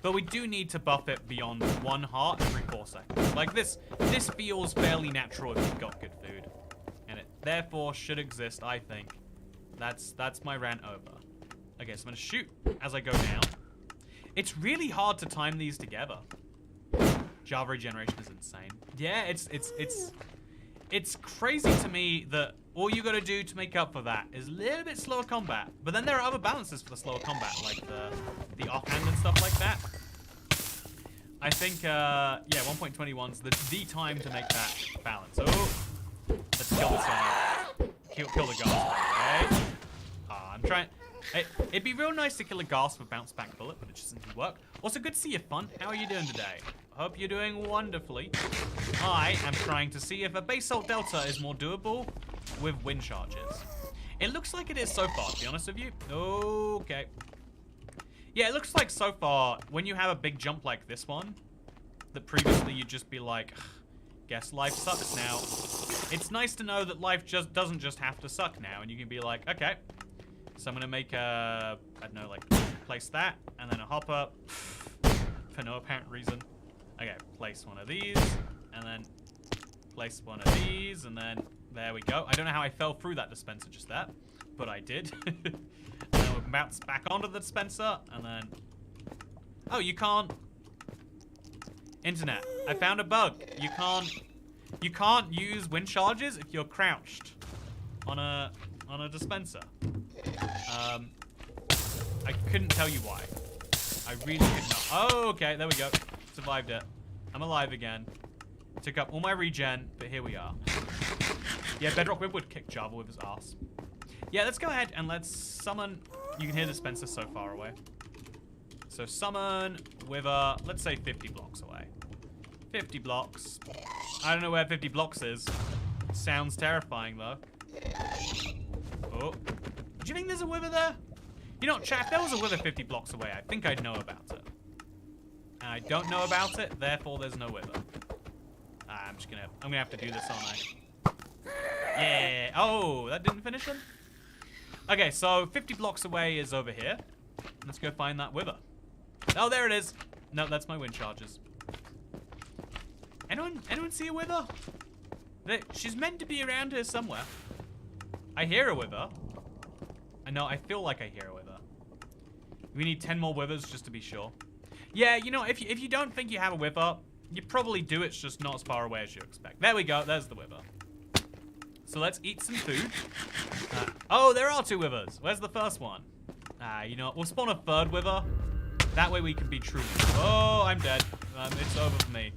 But we do need to buff it beyond 1 heart every 4 seconds. Like this feels fairly natural if you've got good food. And it therefore should exist, I think. That's my rant over. Okay, so I'm gonna shoot as I go down. It's really hard to time these together. Java regeneration is insane. Yeah, it's crazy to me that all you gotta do to make up for that is a little bit slower combat. But then there are other balances for the slower combat, like the offhand and stuff like that. I think, yeah, 1.21's the time to make that balance. Oh, let's kill this one. Kill the ghast, okay? I'm trying... It'd be real nice to kill a ghast with bounce back bullet, but it just doesn't work. Also, good to see you, Fun. How are you doing today? Hope you're doing wonderfully. I am trying to see if a basalt delta is more doable with wind charges. It looks like it is so far, to be honest with you. Okay. Yeah, it looks like so far, when you have a big jump like this one, that previously you'd just be like, guess life sucks now. It's nice to know that life just doesn't just have to suck now, and you can be like, okay. So I'm gonna make a, I don't know, like, place that, and then a hopper, for no apparent reason. Okay, place one of these, and then place one of these, and then there we go. I don't know how I fell through that dispenser just there, but I did. And then we'll bounce back onto the dispenser, and then... Oh, you can't... Internet, I found a bug. You can't use wind charges if you're crouched on a dispenser. I couldn't tell you why. I really could not. Oh, okay, there we go. Survived it. I'm alive again. Took up all my regen, but here we are. Yeah, Bedrock Whip would kick Java with his ass. Yeah, let's go ahead and let's summon... You can hear the dispenser so far away. So summon Wither, let's say 50 blocks away. 50 blocks. I don't know where 50 blocks is. Sounds terrifying, though. Oh. Do you think there's a Wither there? You know, chat, if there was a Wither 50 blocks away, I think I'd know about it. And I don't know about it, therefore there's no Wither. I'm gonna have to do this, aren't I? Yeah. Oh, that didn't finish him? Okay, so 50 blocks away is over here. Let's go find that Wither. Oh, there it is. No, that's my wind charges. Anyone see a Wither? She's meant to be around here somewhere. I hear a Wither. I feel like I hear a Wither. We need 10 more Withers just to be sure. Yeah, you know, if you don't think you have a Wither, you probably do. It's just not as far away as you expect. There we go. There's the Wither. So let's eat some food. Oh, there are 2 Withers. Where's the first one? You know what? We'll spawn a 3rd Wither. That way we can be true. Oh, I'm dead. It's over for me.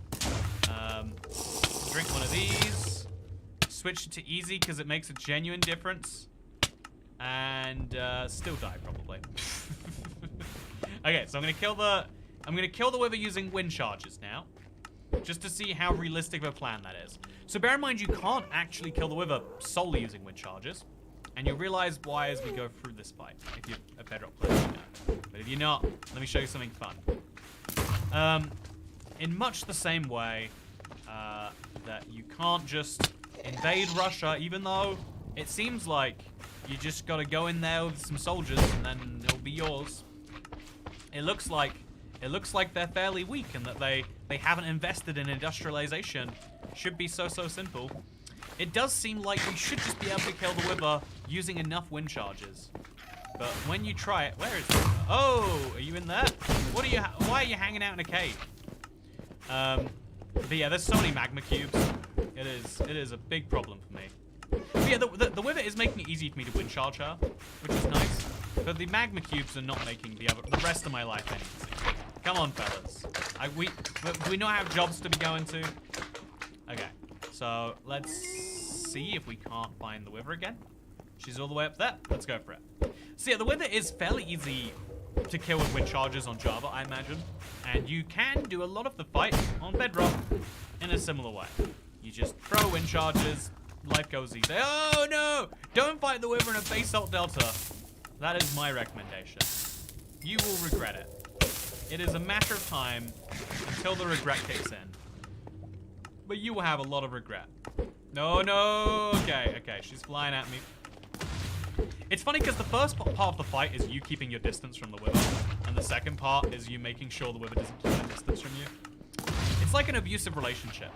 Drink one of these. Switch it to easy because it makes a genuine difference. And still die probably. Okay, so I'm gonna kill the Wither using wind charges now, just to see how realistic of a plan that is. So bear in mind you can't actually kill the Wither solely using wind charges, and you'll realize why as we go through this fight. If you're a Bedrock player, you know. But if you're not, let me show you something fun. In much the same way that you can't just invade Russia, even though it seems like you just gotta go in there with some soldiers and then it'll be yours. It looks like they're fairly weak and that they haven't invested in industrialization. Should be so simple. It does seem like we should just be able to kill the Wither using enough wind charges. But when you try it, where is it? Oh, are you in there? Why are you hanging out in a cave? But yeah, there's so many magma cubes. It is a big problem for me. But yeah, the Wither is making it easy for me to wind charge her, which is nice. But the magma cubes are not making the rest of my life any easier. Come on, fellas. Do we not have jobs to be going to? Okay, so let's see if we can't find the Wither again. She's all the way up there. Let's go for it. So yeah, the Wither is fairly easy to kill with wind charges on Java, I imagine. And you can do a lot of the fight on Bedrock in a similar way. You just throw wind charges, life goes easy. Oh no! Don't fight the Wither in a basalt delta. That is my recommendation. You will regret it. It is a matter of time until the regret kicks in. But you will have a lot of regret. No, no. Okay, okay. She's flying at me. It's funny because the first part of the fight is you keeping your distance from the Wither. And the second part is you making sure the Wither doesn't keep a distance from you. It's like an abusive relationship.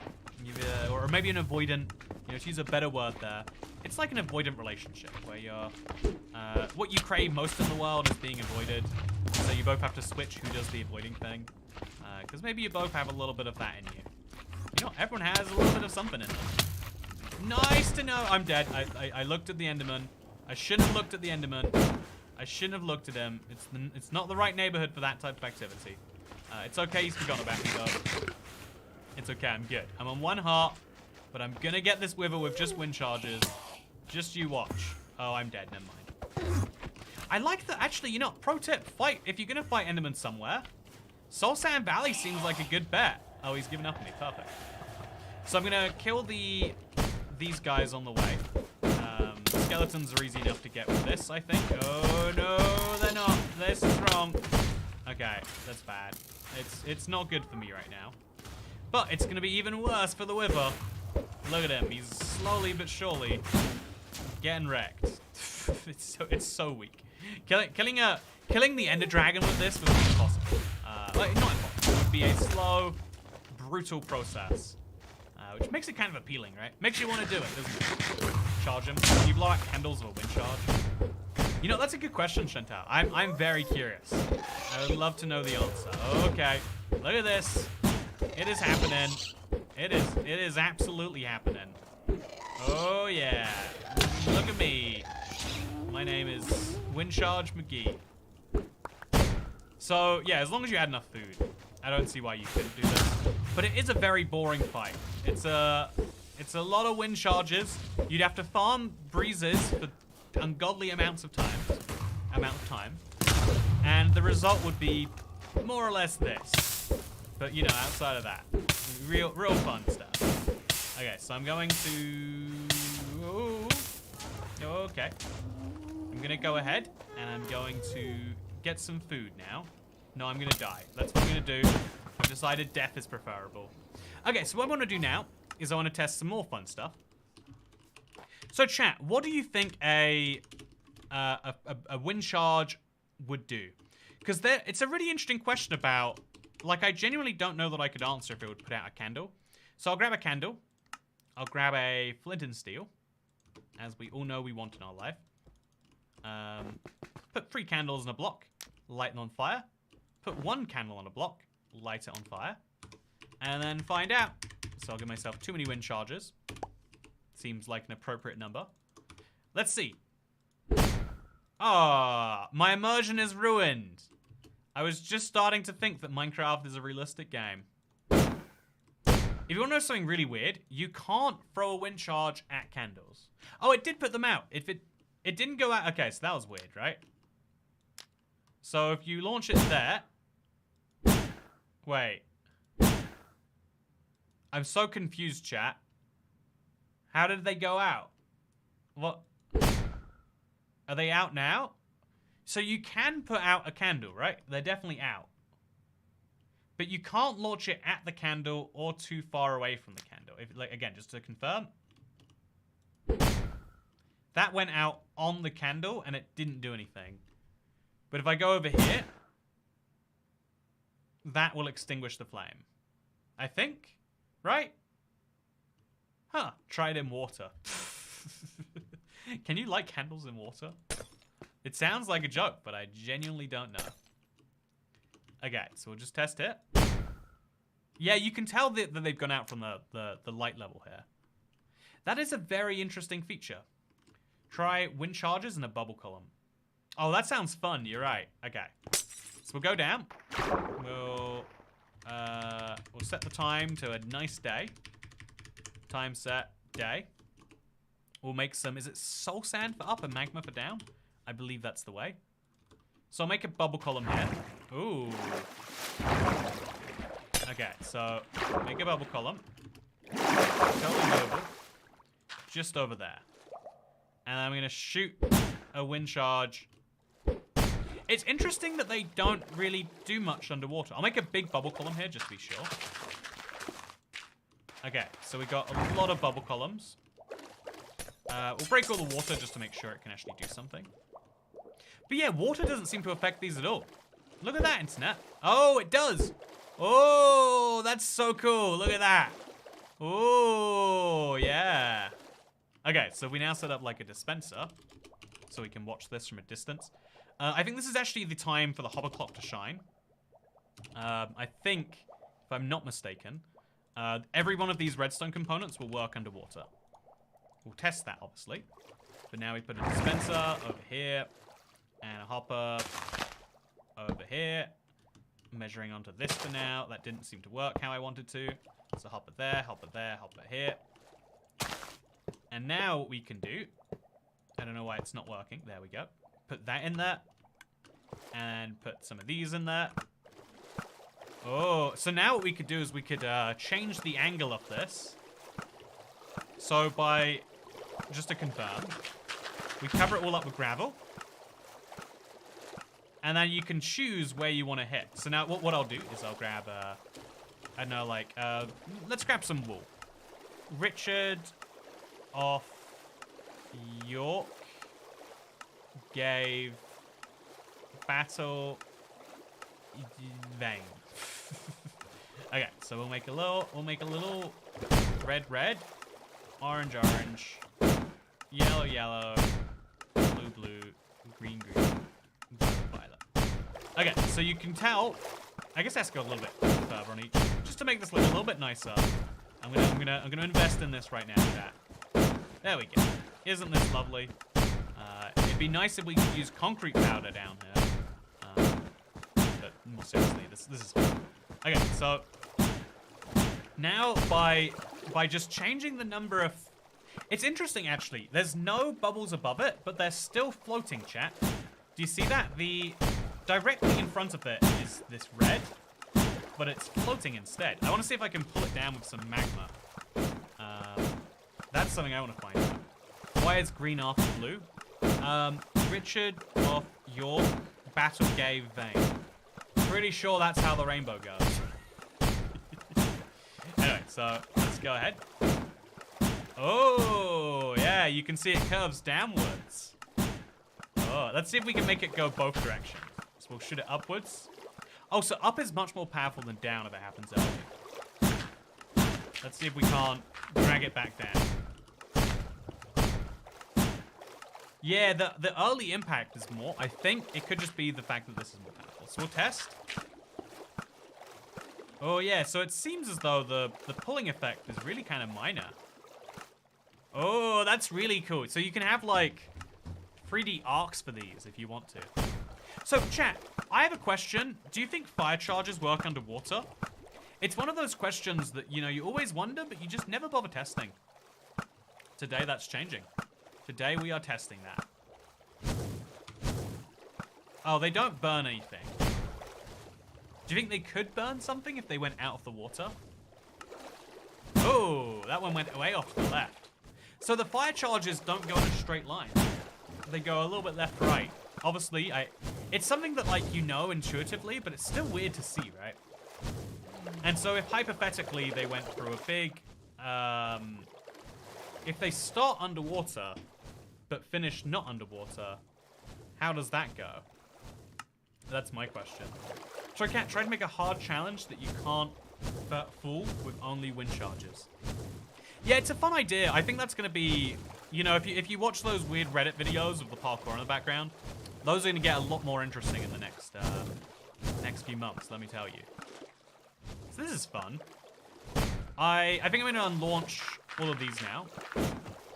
Or maybe an avoidant. You know, to use a better word there. It's like an avoidant relationship where you're... what you crave most in the world is being avoided. So you both have to switch who does the avoiding thing. Because maybe you both have a little bit of that in you. You know, everyone has a little bit of something in them. Nice to know. I'm dead. I looked at the Enderman. I shouldn't have looked at the Enderman. I shouldn't have looked at him. It's not the right neighborhood for that type of activity. It's okay. He's forgotten about me, though. It's okay. I'm good. I'm on 1 heart. But I'm going to get this Wither with just wind charges. Just you watch. Oh, I'm dead. Never mind. I like that. Actually, you know, pro tip. Fight. If you're going to fight Enderman somewhere, Soul Sand Valley seems like a good bet. Oh, he's given up on me. Perfect. So I'm going to kill these guys on the way. Skeletons are easy enough to get with this, I think. Oh, no, they're not. This is wrong. Okay, that's bad. It's not good for me right now. But it's going to be even worse for the Wither. Look at him. He's slowly but surely getting wrecked. It's so weak. Killing the Ender Dragon with this would be impossible. Not impossible. It would be a slow, brutal process. Which makes it kind of appealing, right? Makes you want to do it, doesn't it? Charge him. Can you blow out candles with a wind charge? You know, that's a good question, Chantal. I'm very curious. I would love to know the answer. Okay. Look at this. It is happening. It is absolutely happening. Oh yeah. Look at me. My name is Windcharge McGee. So yeah, as long as you had enough food, I don't see why you couldn't do this. But it is a very boring fight. It's a lot of wind charges. You'd have to farm breezes for ungodly amounts of time. And the result would be more or less this. But you know, outside of that, real fun stuff. Okay, so I'm going to... Ooh. Okay. I'm gonna go ahead and I'm going to get some food now. No, I'm gonna die. That's what I'm gonna do. I've decided death is preferable. Okay, so what I want to do now is I want to test some more fun stuff. So chat, what do you think a wind charge would do? Because it's a really interesting question about, like, I genuinely don't know that I could answer if it would put out a candle. So I'll grab a candle. I'll grab a flint and steel, as we all know we want in our life. Put 3 candles in a block, light them on fire. Put 1 candle on a block, light it on fire. And then find out. So I'll give myself too many wind charges. Seems like an appropriate number. Let's see. Ah, my immersion is ruined. I was just starting to think that Minecraft is a realistic game. If you want to know something really weird, you can't throw a wind charge at candles. Oh, it did put them out. If it didn't go out. Okay, so that was weird, right? So if you launch it there. Wait. I'm so confused, chat. How did they go out? What? Are they out now? So you can put out a candle, right? They're definitely out. But you can't launch it at the candle or too far away from the candle. If, like, again, just to confirm. That went out on the candle and it didn't do anything. But if I go over here, that will extinguish the flame. I think. Right? Huh. Try it in water. Can you light candles in water? It sounds like a joke, but I genuinely don't know. Okay, so we'll just test it. Yeah, you can tell that they've gone out from the light level here. That is a very interesting feature. Try wind charges and a bubble column. Oh, that sounds fun. You're right. Okay. So we'll go down. We'll set the time to a nice day. Time set day. We'll make some, is it soul sand for up and magma for down? I believe that's the way. So I'll make a bubble column here. Ooh. Okay, so make a bubble column. Totally doable. Just over there. And I'm gonna shoot a wind charge. It's interesting that they don't really do much underwater. I'll make a big bubble column here just to be sure. Okay, so we got a lot of bubble columns. We'll break all the water just to make sure it can actually do something. But yeah, water doesn't seem to affect these at all. Look at that, internet. Oh, it does. Oh, that's so cool. Look at that. Oh, yeah. Okay, so we now set up like a dispenser so we can watch this from a distance. I think this is actually the time for the hover clock to shine. I think, if I'm not mistaken, every one of these redstone components will work underwater. We'll test that, obviously. But now we put a dispenser over here and a hopper over here. Measuring onto this for now. That didn't seem to work how I wanted to. So hopper there, hopper there, hopper here. And now what we can do, I don't know why it's not working. There we go. Put that in there. And put some of these in there. Oh, so now what we could do is we could change the angle of this. So by, just to confirm, we cover it all up with gravel. And then you can choose where you want to hit. So now what I'll do is I'll grab, I don't know, like, let's grab some wool. Richard off York gave battle vein. Okay, so we'll make a little red, orange, yellow, blue, green, violet. Okay, so you can tell. I guess let's go a little bit further on each, just to make this look a little bit nicer. I'm gonna invest in this right now, chat. There we go. Isn't this lovely? It'd be nice if we could use concrete powder down here. But more seriously, this is fun. Okay, so now by just changing the number of, it's interesting actually. There's no bubbles above it, but they're still floating, chat. Do you see that? The directly in front of it is this red, but it's floating instead. I want to see if I can pull it down with some magma. That's something I want to find out. Why is green after blue? Richard of York battle gave vein. Pretty sure that's how the rainbow goes. Anyway, so let's go ahead. Oh, yeah, you can see it curves downwards. Oh, let's see if we can make it go both directions. So we'll shoot it upwards. Oh, so up is much more powerful than down if it happens early. Let's see if we can't drag it back down. Yeah, the early impact is more. I think it could just be the fact that this is more powerful. So we'll test. Oh, yeah, so it seems as though the pulling effect is really kind of minor. Oh, that's really cool. So you can have, like, 3D arcs for these if you want to. So, chat, I have a question. Do you think fire charges work underwater? It's one of those questions that, you know, you always wonder, but you just never bother testing. Today, that's changing. Today, we are testing that. Oh, they don't burn anything. Do you think they could burn something if they went out of the water? Oh, that one went way off to the left. So the fire charges don't go in a straight line. They go a little bit left, right. Obviously, it's something that, like, you know intuitively, but it's still weird to see, right? And so if hypothetically they went through a big, if they start underwater, but finish not underwater, how does that go? That's my question. So I can't try to make a hard challenge that you can't fool with only wind charges. Yeah, it's a fun idea. I think that's going to be, you know, if you watch those weird Reddit videos of the parkour in the background, those are going to get a lot more interesting in the next few months, let me tell you. So this is fun. I think I'm going to unlaunch all of these now.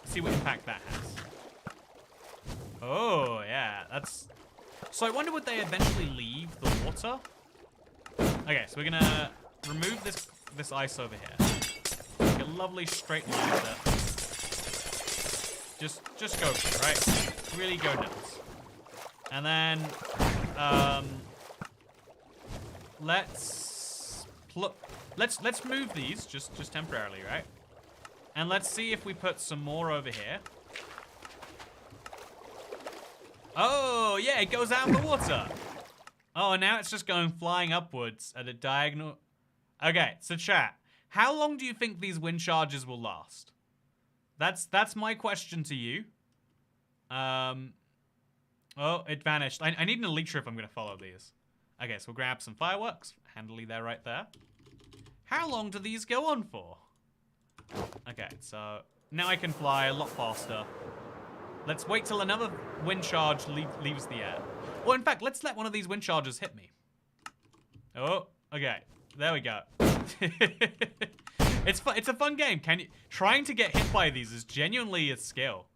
See what impact that has. Oh, yeah, So I wonder would they eventually leave the water? Okay, so we're gonna remove this ice over here. Make a lovely straight line with it. Just go for it, right? Really go nuts. And then let's move these just temporarily, right? And let's see if we put some more over here. Oh, yeah, it goes out in the water. Oh, and now it's just going flying upwards at a diagonal. Okay, so chat, how long do you think these wind charges will last? That's my question to you. Oh, it vanished. I need an elytra if I'm going to follow these. Okay, so we'll grab some fireworks. Handily there, right there. How long do these go on for? Okay, so now I can fly a lot faster. Let's wait till another wind charge leaves the air. Or in fact, let's let one of these wind charges hit me. Oh, okay. There we go. It's a fun game. Trying to get hit by these is genuinely a skill.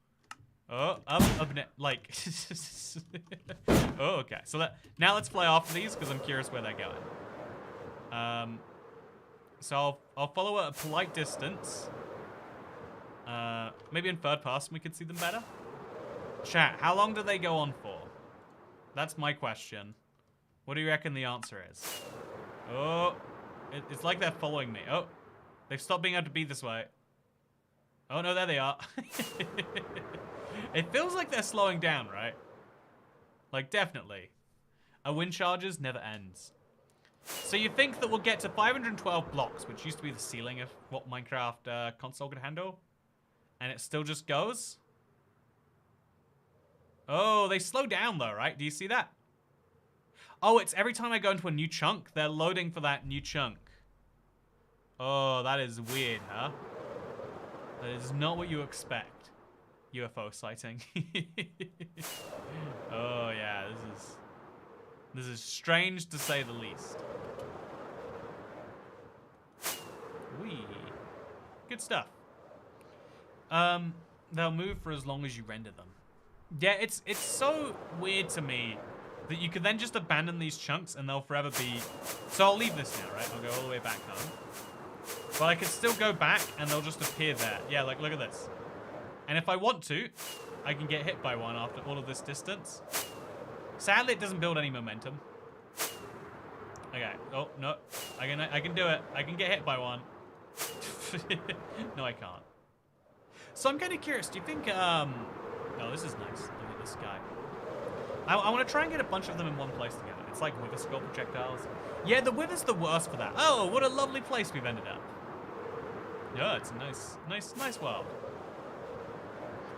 Oh, up, like. Oh, okay. So now let's fly off these because I'm curious where they're going. So I'll follow at a polite distance. Maybe in third person we could see them better. Chat, how long do they go on for? That's my question. What do you reckon the answer is? Oh, it's like they're following me. Oh, they've stopped being able to be this way. Oh no, there they are. It feels like they're slowing down, right? Like, definitely. A wind charges never ends. So you think that we'll get to 512 blocks, which used to be the ceiling of what Minecraft console could handle, and it still just goes? Oh, they slow down though, right? Do you see that? Oh, it's every time I go into a new chunk, they're loading for that new chunk. Oh, that is weird, huh? That is not what you expect. UFO sighting. Oh yeah, this is strange to say the least. Wee. Good stuff. They'll move for as long as you render them. Yeah, it's so weird to me that you could then just abandon these chunks and they'll forever be... So I'll leave this now, right? I'll go all the way back home. But I could still go back and they'll just appear there. Yeah, like, look at this. And if I want to, I can get hit by one after all of this distance. Sadly, it doesn't build any momentum. Okay. Oh, no. I can do it. I can get hit by one. No, I can't. So I'm kind of curious. Do you think... Oh, this is nice. Look at this guy. I want to try and get a bunch of them in one place together. It's like wither skull projectiles. Yeah, the wither's the worst for that. Oh, what a lovely place we've ended up. Yeah, it's a nice world.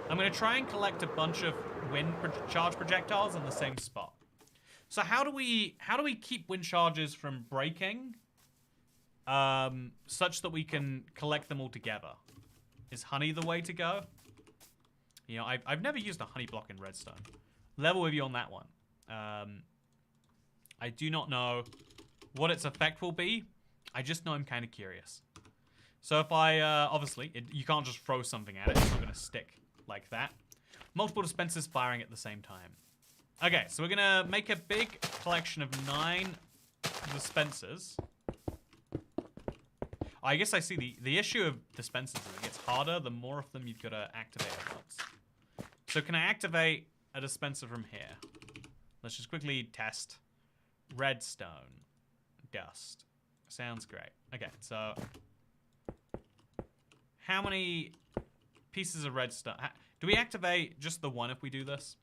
I'm going to try and collect a bunch of wind charge projectiles in the same spot. So how do we keep wind charges from breaking such that we can collect them all together? Is honey the way to go? You know, I've never used a honey block in redstone. Level with you on that one. I do not know what its effect will be. I just know I'm kind of curious. So if I, obviously, you can't just throw something at it. It's not going to stick like that. Multiple dispensers firing at the same time. Okay, so we're going to make a big collection of 9 dispensers. I guess I see the issue of dispensers is it gets harder the more of them you've got to activate at once. So can I activate a dispenser from here? Let's just quickly test. Redstone. Dust. Sounds great. Okay, so how many pieces of redstone? Do we activate just the one if we do this?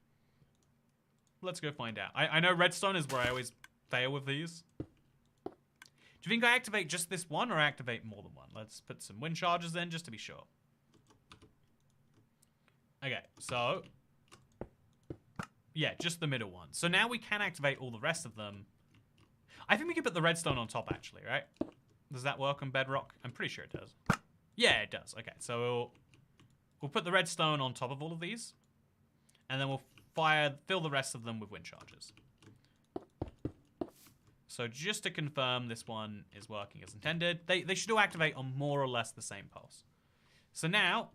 Let's go find out. I know redstone is where I always fail with these. Do you think I activate just this one or activate more than one? Let's put some wind charges in just to be sure. Okay, so yeah, just the middle one. So now we can activate all the rest of them. I think we could put the redstone on top actually, right? Does that work on Bedrock? I'm pretty sure it does. Yeah, it does. Okay, so we'll put the redstone on top of all of these. And then we'll fill the rest of them with wind charges. So just to confirm this one is working as intended, they should all activate on more or less the same pulse. So now,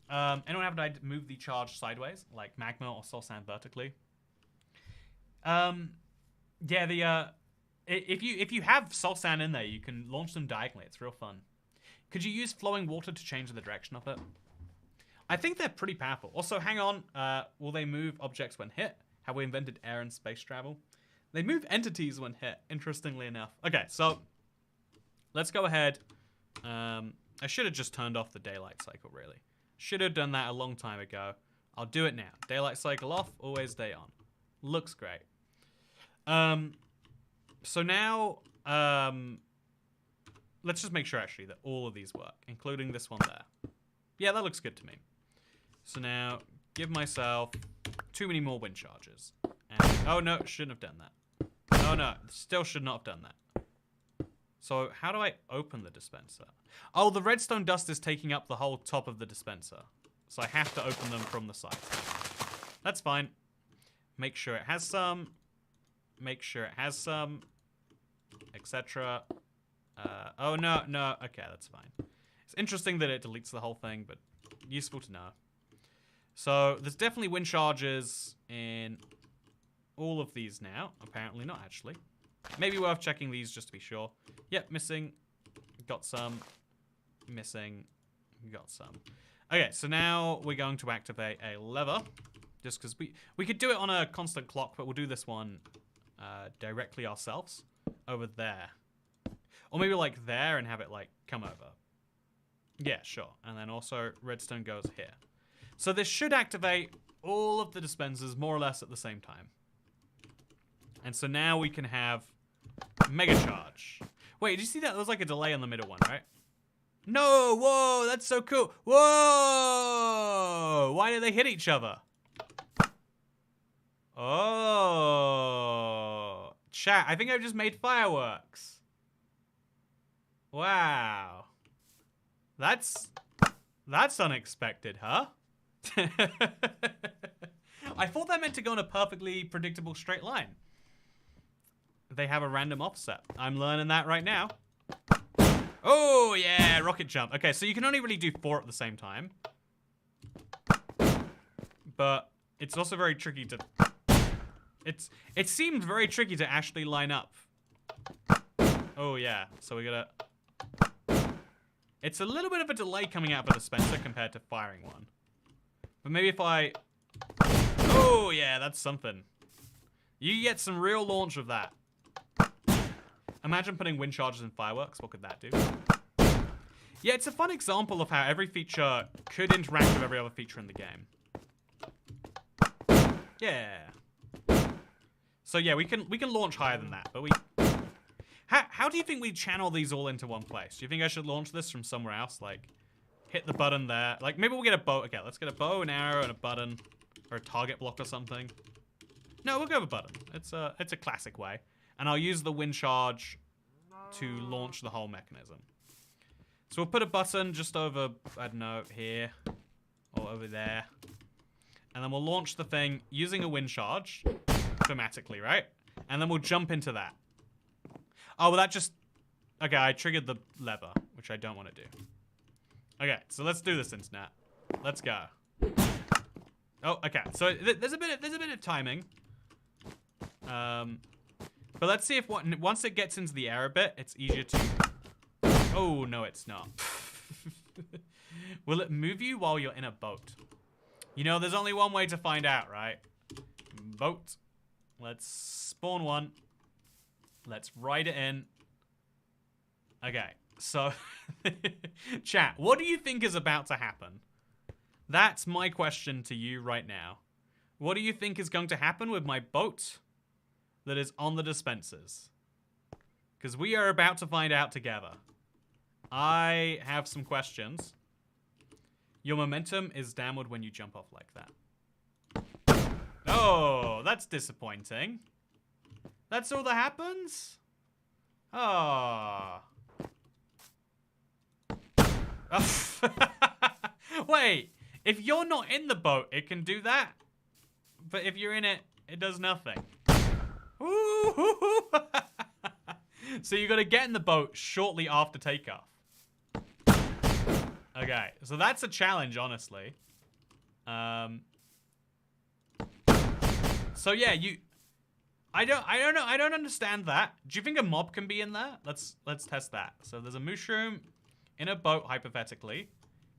anyone have to move the charge sideways, like magma or soul sand vertically? Yeah, if you have soul sand in there, you can launch them diagonally. It's real fun. Could you use flowing water to change the direction of it? I think they're pretty powerful. Also, hang on. Will they move objects when hit? Have we invented air and space travel? They move entities when hit, interestingly enough. Okay, so let's go ahead. I should have just turned off the daylight cycle, really. Should have done that a long time ago. I'll do it now. Daylight cycle off, always day on. Looks great. So now, let's just make sure, actually, that all of these work, including this one there. Yeah, that looks good to me. So now, give myself too many more wind charges. And, oh, no, shouldn't have done that. Oh, no, still should not have done that. So how do I open the dispenser? Oh, the redstone dust is taking up the whole top of the dispenser. So I have to open them from the side. That's fine. Make sure it has some. Make sure it has some. Etc. Oh, no. Okay, that's fine. It's interesting that it deletes the whole thing, but useful to know. So there's definitely wind charges in all of these now. Apparently not, actually. Maybe worth checking these just to be sure. Yep, missing. Got some. Missing. Got some. Okay, so now we're going to activate a lever. Just because we could do it on a constant clock, but we'll do this one directly ourselves. Over there. Or maybe like there and have it like come over. Yeah, sure. And then also redstone goes here. So this should activate all of the dispensers more or less at the same time. And so now we can have mega charge. Wait, did you see that? There was like a delay on the middle one, right? No, whoa, that's so cool. Whoa! Why do they hit each other? Oh. Chat, I think I've just made fireworks. Wow. That's unexpected, huh? I thought that meant to go in a perfectly predictable straight line. They have a random offset. I'm learning that right now. Oh, yeah, rocket jump. Okay, so you can only really do 4 at the same time. But it's also very tricky to... It seemed very tricky to actually line up. Oh, yeah. So we gotta... It's a little bit of a delay coming out of a dispenser compared to firing one. But maybe if I... Oh, yeah, that's something. You get some real launch of that. Imagine putting wind charges in fireworks. What could that do? Yeah, it's a fun example of how every feature could interact with every other feature in the game. Yeah. So yeah, we can launch higher than that, but we... How do you think we channel these all into one place? Do you think I should launch this from somewhere else? Like, hit the button there. Like, maybe we'll get a bow. Okay, let's get a bow, an arrow, and a button. Or a target block or something. No, we'll go with a button. It's a classic way. And I'll use the wind charge to launch the whole mechanism. So we'll put a button just over, I don't know, here. Or over there. And then we'll launch the thing using a wind charge. Thematically, right? And then we'll jump into that. Oh, well that just... Okay, I triggered the lever, which I don't want to do. Okay, so let's do this, Internet. Let's go. Oh, okay. So there's a bit of timing. But let's see if once it gets into the air a bit, it's easier to... Oh, no, it's not. Will it move you while you're in a boat? You know, there's only one way to find out, right? Boat. Let's spawn one. Let's write it in. Okay, so... Chat, what do you think is about to happen? That's my question to you right now. What do you think is going to happen with my boat that is on the dispensers? Because we are about to find out together. I have some questions. Your momentum is downward when you jump off like that. Oh, that's disappointing. That's all that happens? Oh. Wait, if you're not in the boat, it can do that? But if you're in it, it does nothing. So you gotta get in the boat shortly after takeoff. Okay, so that's a challenge, honestly. So yeah, I don't know. I don't understand that. Do you think a mob can be in there? Let's test that. So there's a mushroom in a boat, hypothetically.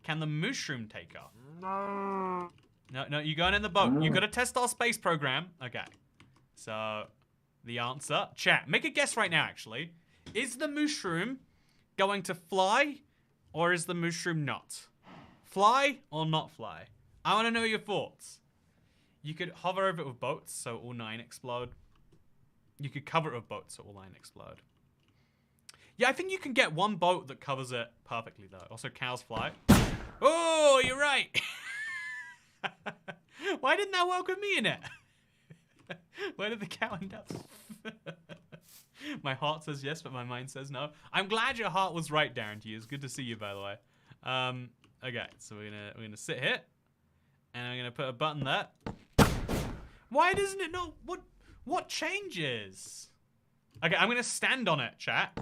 Can the mushroom take off? No, you're going in the boat. You got to test our space program. Okay. So the answer, chat. Make a guess right now, actually. Is the mushroom going to fly, or is the mushroom not? Fly or not fly? I want to know your thoughts. You could hover over it with boats, so all 9 explode. You could cover it with boats, so all 9 explode. Yeah, I think you can get one boat that covers it perfectly, though. Also, cows fly. Oh, you're right. Why didn't that work with me in it? Where did the cow end up? My heart says yes, but my mind says no. I'm glad your heart was right, Darren. To you, it's good to see you, by the way. Okay, so we're gonna sit here, and I'm gonna put a button there. Why doesn't it know what changes? Okay, I'm gonna stand on it, chat.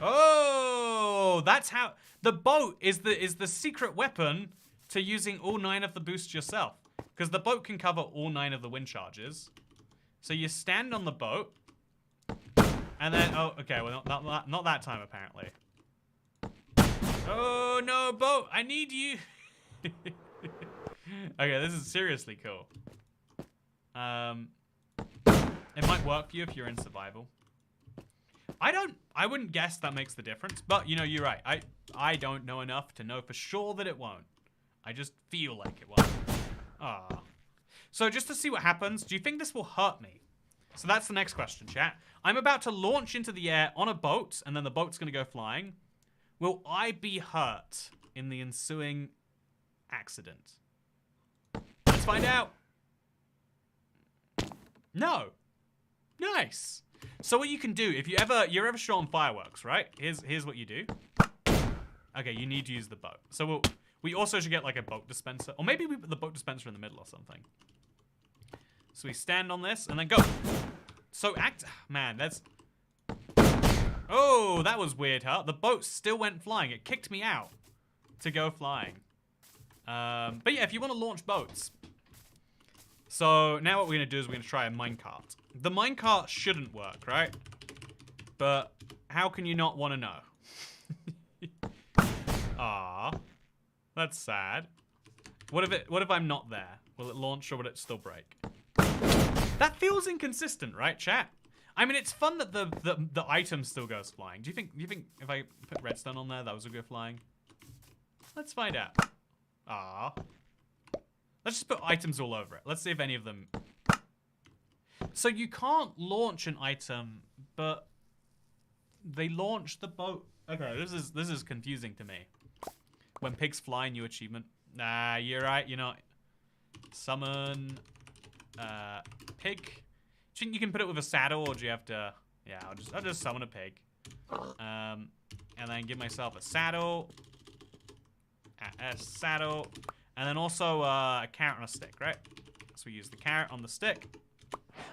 Oh, that's how the boat is the secret weapon to using all 9 of the boosts yourself, because the boat can cover all 9 of the wind charges. So you stand on the boat, and then okay, well not that time apparently. Oh no, boat! I need you. Okay, this is seriously cool. It might work for you if you're in survival. I wouldn't guess that makes the difference, but you know, you're right. I don't know enough to know for sure that it won't. I just feel like it won't. Ah. So just to see what happens, do you think this will hurt me? So that's the next question, chat. I'm about to launch into the air on a boat, and then the boat's gonna go flying. Will I be hurt in the ensuing accident? Let's find out. No. Nice. So what you can do, if you're ever short on fireworks, right? Here's what you do. Okay, you need to use the boat. So we also should get like a boat dispenser, or maybe we put the boat dispenser in the middle or something. So we stand on this and then go. So man, that's. Oh, that was weird, huh? The boat still went flying. It kicked me out to go flying. But yeah, if you want to launch boats. So now what we're going to do is we're going to try a minecart. The minecart shouldn't work, right? But how can you not want to know? Ah, that's sad. What if I'm not there? Will it launch or will it still break? That feels inconsistent, right, chat? I mean, it's fun that the item still goes flying. Do you think if I put redstone on there, that was a go flying? Let's find out. Ah. Let's just put items all over it. Let's see if any of them. So you can't launch an item, but they launch the boat. Okay, this is confusing to me. When pigs fly, new achievement. Nah, you're right. You're not. Summon pig. Do you think you can put it with a saddle, or do you have to? Yeah, I'll just summon a pig. And then give myself a saddle. A saddle. And then also a carrot on a stick, right? So we use the carrot on the stick.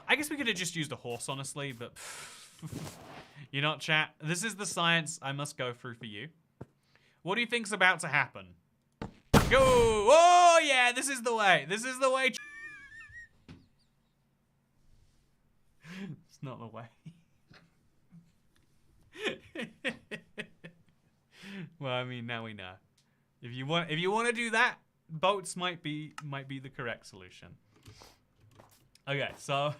I guess we could have just used a horse, honestly, but you know, chat. This is the science I must go through for you. What do you think's about to happen? Go! Oh yeah, this is the way. This is the way. It's not the way. Well, I mean, now we know. If you want to do that, boats might be the correct solution. Okay, so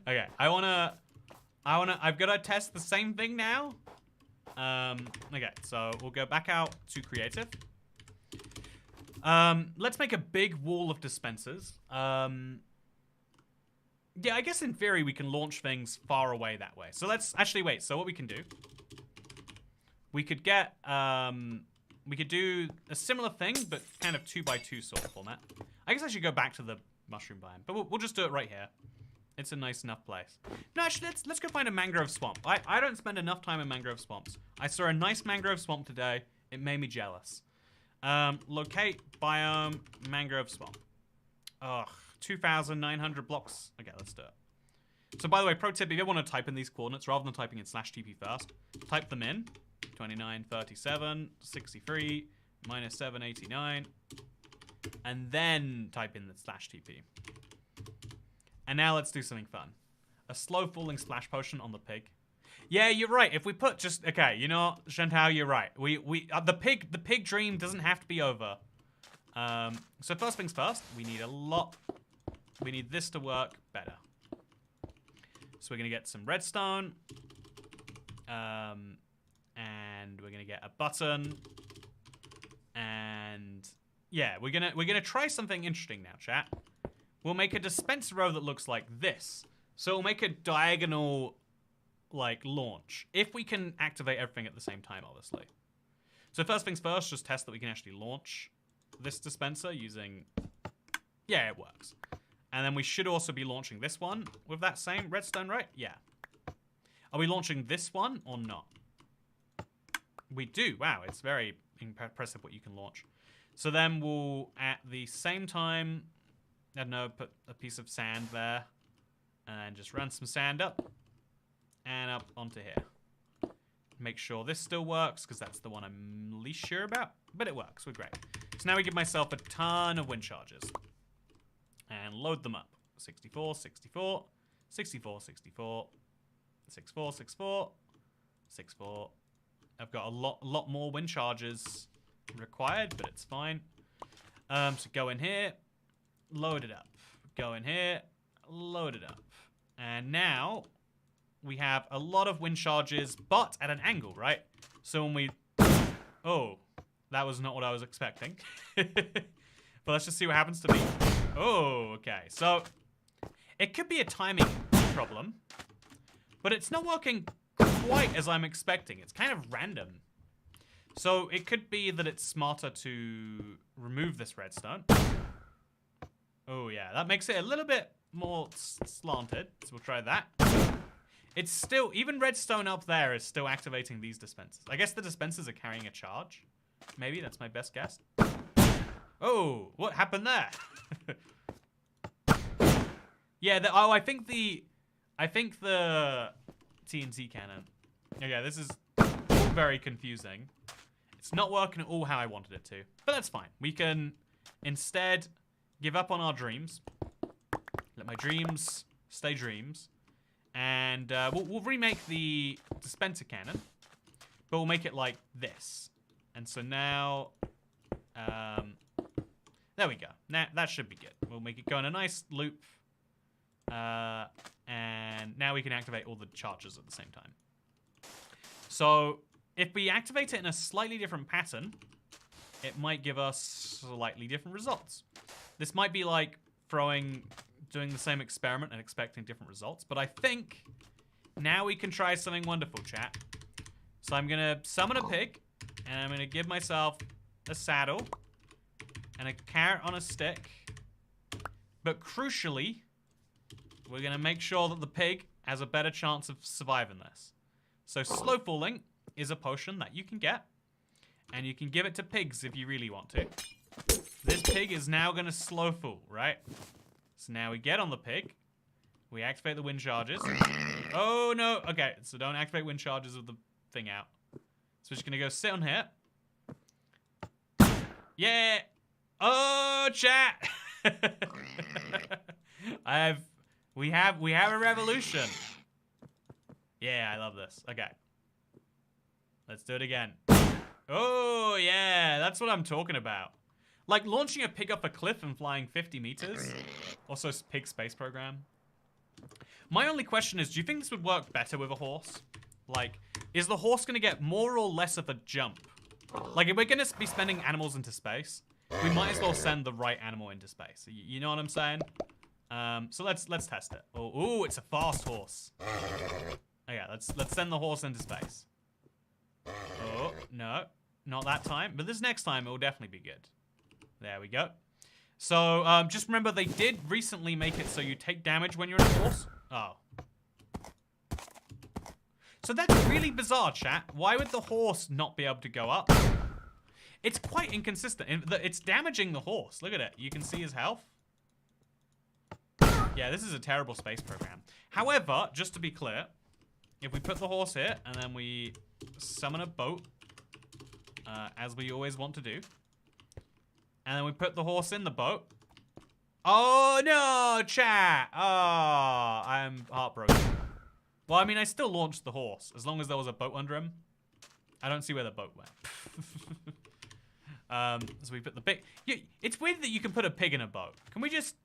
okay, I've got to test the same thing now. Okay, so we'll go back out to creative. Let's make a big wall of dispensers. Yeah, I guess in theory we can launch things far away that way. So let's actually wait. So what we can do, we could get, we could do a similar thing, but kind of 2x2 sort of format. I guess I should go back to the mushroom biome, but we'll just do it right here. It's a nice enough place. No, actually, let's go find a mangrove swamp. I don't spend enough time in mangrove swamps. I saw a nice mangrove swamp today. It made me jealous. Locate biome mangrove swamp. Ugh, 2,900 blocks. Okay, let's do it. So by the way, pro tip, if you want to type in these coordinates, rather than typing in /TP first, type them in. 29, 37, 63, minus 7, 89. and then type in the /TP. And now let's do something fun. A slow falling splash potion on the pig. Yeah, you're right. If we put just okay, you know, Shantao, you're right. The pig dream doesn't have to be over. So first things first, we need a lot. We need this to work better. So we're gonna get some redstone, and we're gonna get a button, and yeah, we're gonna try something interesting now, chat. We'll make a dispenser row that looks like this. So we'll make a diagonal, like, launch. If we can activate everything at the same time, obviously. So first things first, just test that we can actually launch this dispenser using... Yeah, it works. And then we should also be launching this one with that same redstone, right? Yeah. Are we launching this one or not? We do. Wow, it's very impressive what you can launch. So then we'll, at the same time, I don't know, put a piece of sand there. And just run some sand up. And up onto here. Make sure this still works, because that's the one I'm least sure about. But it works. We're great. So now we give myself a ton of wind charges. And load them up. 64, 64, 64, 64, 64, 64, 64. I've got a lot more wind charges required, but it's fine. So go in here, load it up. Go in here, load it up. And now we have a lot of wind charges, but at an angle, right? So when we... Oh, that was not what I was expecting. But let's just see what happens to me. Oh, okay. So it could be a timing problem, but it's not working quite as I'm expecting. It's kind of random. So it could be that it's smarter to remove this redstone. Oh, yeah. That makes it a little bit more slanted. So we'll try that. It's still, even redstone up there is still activating these dispensers. I guess the dispensers are carrying a charge. Maybe, that's my best guess. Oh, what happened there? Yeah, I think the TNT cannon. Okay, this is very confusing. It's not working at all how I wanted it to, but that's fine. We can instead give up on our dreams. Let my dreams stay dreams. And we'll remake the dispenser cannon, but we'll make it like this. And so now, there we go. Now that should be good. We'll make it go in a nice loop. And now we can activate all the charges at the same time. So if we activate it in a slightly different pattern, it might give us slightly different results. This might be like doing the same experiment and expecting different results. But I think now we can try something wonderful, chat. So I'm going to summon a pig, and I'm going to give myself a saddle and a carrot on a stick. But crucially, we're going to make sure that the pig has a better chance of surviving this. So slow falling is a potion that you can get, and you can give it to pigs if you really want to. This pig is now going to slow fall, right? So now we get on the pig. We activate the wind charges. Oh, no. Okay, so don't activate wind charges with the thing out. So we're just going to go sit on here. Yeah. Oh, chat. We have a revolution. Yeah, I love this. Okay. Let's do it again. Oh, yeah. That's what I'm talking about. Like launching a pig up a cliff and flying 50 meters. Also, pig space program. My only question is, do you think this would work better with a horse? Like, is the horse going to get more or less of a jump? Like, if we're going to be sending animals into space, we might as well send the right animal into space. You know what I'm saying? So let's test it. Oh, it's a fast horse. Okay, let's send the horse into space. Oh, no. Not that time. But this next time, it will definitely be good. There we go. So, just remember, they did recently make it so you take damage when you're in a horse. Oh. So that's really bizarre, chat. Why would the horse not be able to go up? It's quite inconsistent. It's damaging the horse. Look at it. You can see his health. Yeah, this is a terrible space program. However, just to be clear, if we put the horse here, and then we summon a boat, as we always want to do, And then we put the horse in the boat. Oh, no, chat. Oh, I'm heartbroken. Well, I mean, I still launched the horse, as long as there was a boat under him. I don't see where the boat went. So we put the pig. It's weird that you can put a pig in a boat. Can we just...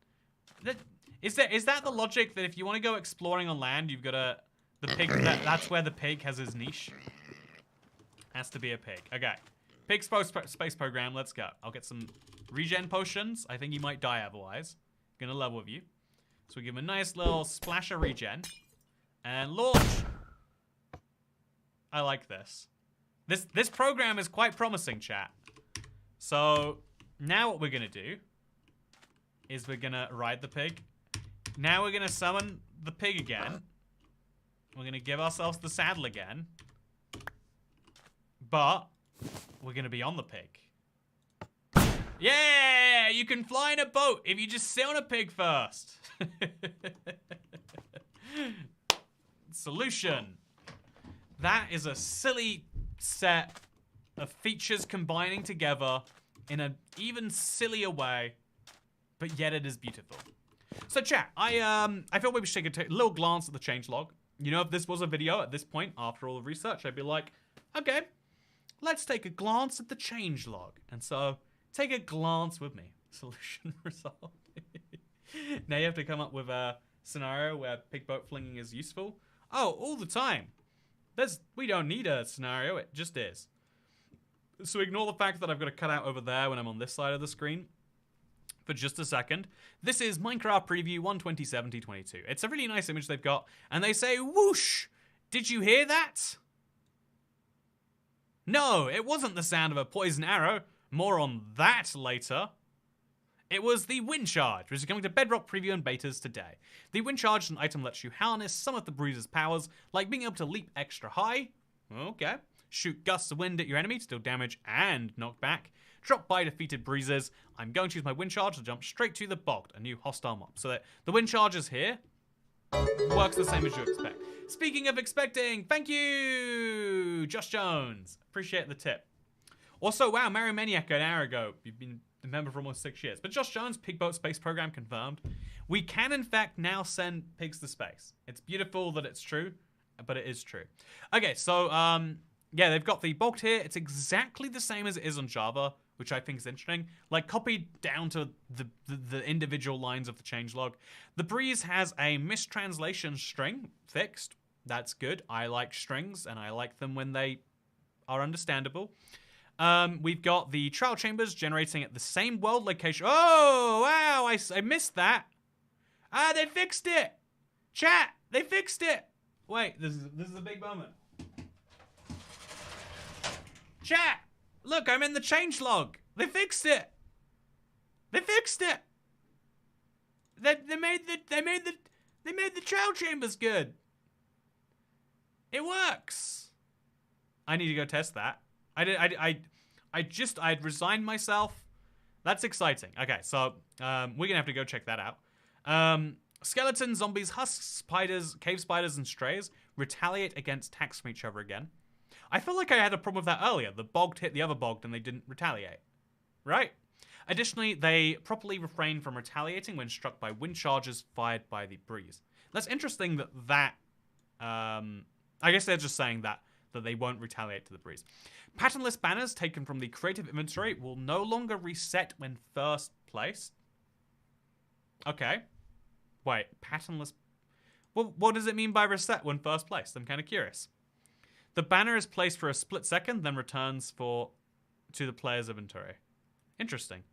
Is that the logic that if you want to go exploring on land, you've got to... The pig, that's where the pig has his niche? Has to be a pig. Okay. Pig space program, let's go. I'll get some regen potions. I think he might die otherwise. Gonna level with you. So we give him a nice little splash of regen. And launch. I like this. This program is quite promising, chat. So now what we're gonna do is we're gonna ride the pig. Now we're gonna summon the pig again. We're gonna give ourselves the saddle again. But we're gonna be on the pig. Yeah, you can fly in a boat if you just sit on a pig first. Solution. That is a silly set of features combining together in an even sillier way, but yet it is beautiful. So chat, I feel we should take a little glance at the changelog. You know, if this was a video at this point, after all the research, I'd be like, okay, let's take a glance at the changelog. And so, take a glance with me. Solution resolved. Now you have to come up with a scenario where pig boat flinging is useful. Oh, all the time. We don't need a scenario, it just is. So ignore the fact that I've got a cutout over there when I'm on this side of the screen. For just a second. This is Minecraft Preview 1207022. It's a really nice image they've got, and they say, whoosh! Did you hear that? No, it wasn't the sound of a poison arrow. More on that later. It was the wind charge, which is coming to Bedrock Preview and betas today. The wind charge is an item that lets you harness some of the bruiser's powers, like being able to leap extra high. Okay. Shoot gusts of wind at your enemy to deal damage and knock back. Drop by defeated bruisers. I'm going to use my wind charge to jump straight to the Bogged, a new hostile mob. So that the wind charge is here. Works the same as you expect. Speaking of expecting, thank you, Josh Jones. Appreciate the tip. Also, wow, Mario Maniac an hour ago. You've been a member for almost 6 years. But Josh Jones, Pig Boat Space Program confirmed. We can, in fact, now send pigs to space. It's beautiful that it's true, but it is true. Okay, so, yeah, they've got the Bogged here. It's exactly the same as it is on Java, which I think is interesting. Like, copied down to the individual lines of the changelog. The Breeze has a mistranslation string fixed. That's good. I like strings, and I like them when they are understandable. We've got the trial chambers generating at the same world location. Oh, wow, I missed that. Ah, they fixed it. Chat, they fixed it. Wait, this is a big moment. Chat, look, I'm in the changelog. They fixed it. They fixed it. They made the trial chambers good. It works. I need to go test that. I'd resigned myself. That's exciting. Okay, so we're gonna have to go check that out. Skeletons, zombies, husks, spiders, cave spiders, and strays retaliate against attacks from each other again. I feel like I had a problem with that earlier. The Bogged hit the other Bogged and they didn't retaliate. Right? Additionally, they properly refrain from retaliating when struck by wind charges fired by the Breeze. That's interesting that I guess they're just saying that they won't retaliate to the Breeze. Patternless banners taken from the creative inventory will no longer reset when first placed. Okay. Wait, patternless... Well, what does it mean by reset when first placed? I'm kind of curious. The banner is placed for a split second, then returns to the player's inventory. Interesting.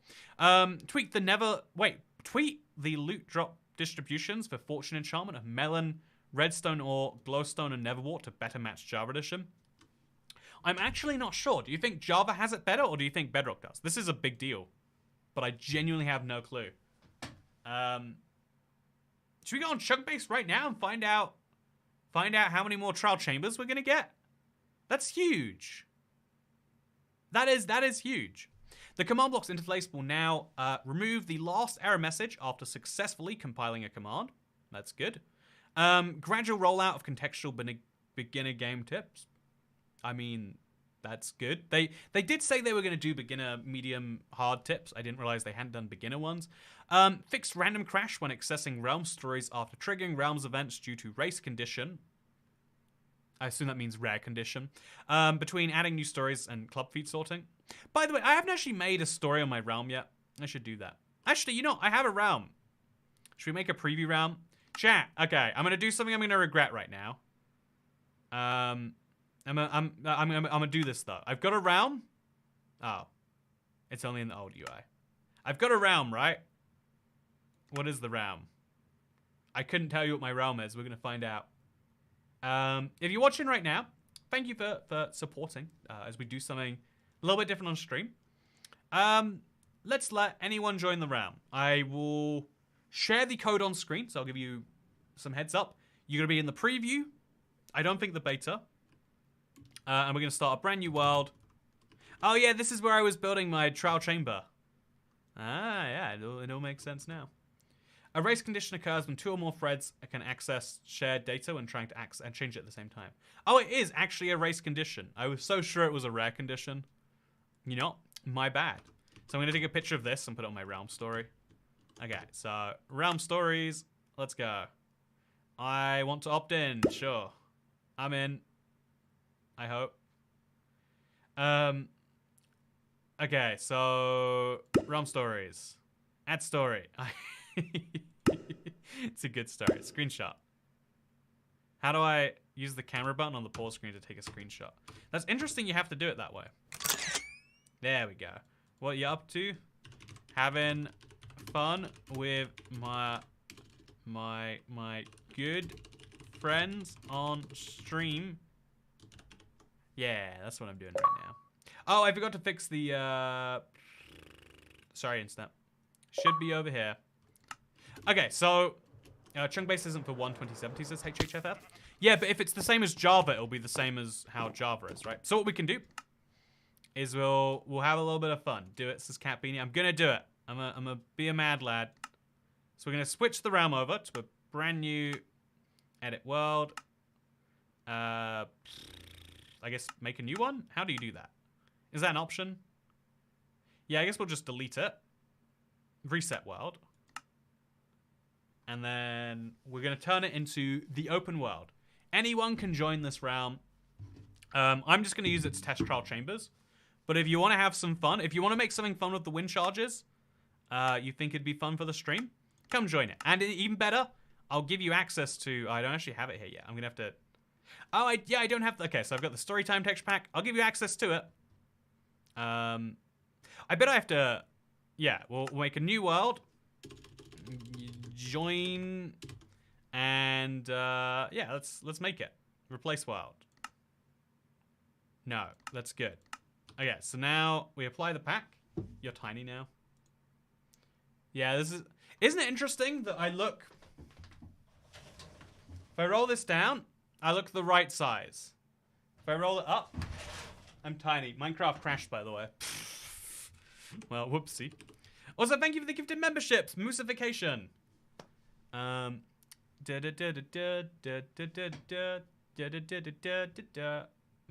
Tweak the loot drop distributions for Fortune Enchantment of Melon, Redstone Ore, Glowstone, and Neverwart to better match Java Edition. I'm actually not sure. Do you think Java has it better, or do you think Bedrock does? This is a big deal, but I genuinely have no clue. Should we go on Chunkbase right now and find out how many more trial chambers we're gonna get? That's huge. That is huge. The command blocks interface will now remove the last error message after successfully compiling a command. That's good. Gradual rollout of contextual beginner game tips. I mean, That's good. They did say they were going to do beginner, medium, hard tips. I didn't realize they hadn't done beginner ones. Fixed random crash when accessing realm stories after triggering realms events due to race condition. I assume that means rare condition. Between adding new stories and club feed sorting. By the way, I haven't actually made a story on my realm yet. I should do that. Actually, you know, I have a realm. Should we make a preview realm? Chat. Okay, I'm gonna do something I'm gonna regret right now. I'm gonna do this though. I've got a realm. Oh, it's only in the old UI. I've got a realm, right? What is the realm? I couldn't tell you what my realm is. We're gonna find out. If you're watching right now, thank you for supporting as we do something a little bit different on stream. Let's let anyone join the realm. I will share the code on screen, so I'll give you some heads up. You're gonna be in the preview. I don't think the beta. And we're gonna start a brand new world. Oh yeah, this is where I was building my trial chamber. Ah, yeah, it all makes sense now. A race condition occurs when 2 or more threads can access shared data when trying to access and change it at the same time. Oh, it is actually a race condition. I was so sure it was a rare condition. You know, my bad. So I'm gonna take a picture of this and put it on my realm story. Okay, so realm stories, let's go. I want to opt in, sure. I'm in, I hope. Okay, so realm stories. Add story. It's a good start. Screenshot. How do I use the camera button on the pause screen to take a screenshot? That's interesting you have to do it that way. There we go. What you up to? Having fun with my good friends on stream. Yeah, that's what I'm doing right now. Oh, I forgot to fix the sorry, Instant. Should be over here. Okay, so chunk base isn't for 12070, says HHFF. Yeah, but if it's the same as Java, it'll be the same as how Java is, right? So what we can do is we'll have a little bit of fun. Do it, says Cat Beanie. I'm gonna do it. I'm gonna be a mad lad. So we're gonna switch the realm over to a brand new edit world. I guess make a new one? How do you do that? Is that an option? Yeah, I guess we'll just delete it. Reset world. And then we're going to turn it into the open world. Anyone can join this realm. I'm just going to use it to test trial chambers. But if you want to have some fun, if you want to make something fun with the wind charges, you think it'd be fun for the stream, come join it. And even better, I'll give you access to... I don't actually have it here yet. I'm going to have to... Oh, I don't have... Okay, so I've got the Storytime texture pack. I'll give you access to it. I bet I have to... Yeah, we'll make a new world. Join. And, yeah, let's make it. Replace world. No, that's good. Okay, so now we apply the pack. You're tiny now. Yeah, this is... Isn't it interesting that I look... If I roll this down, I look the right size. If I roll it up, I'm tiny. Minecraft crashed, by the way. Well, whoopsie. Also, thank you for the gifted memberships. Moosification.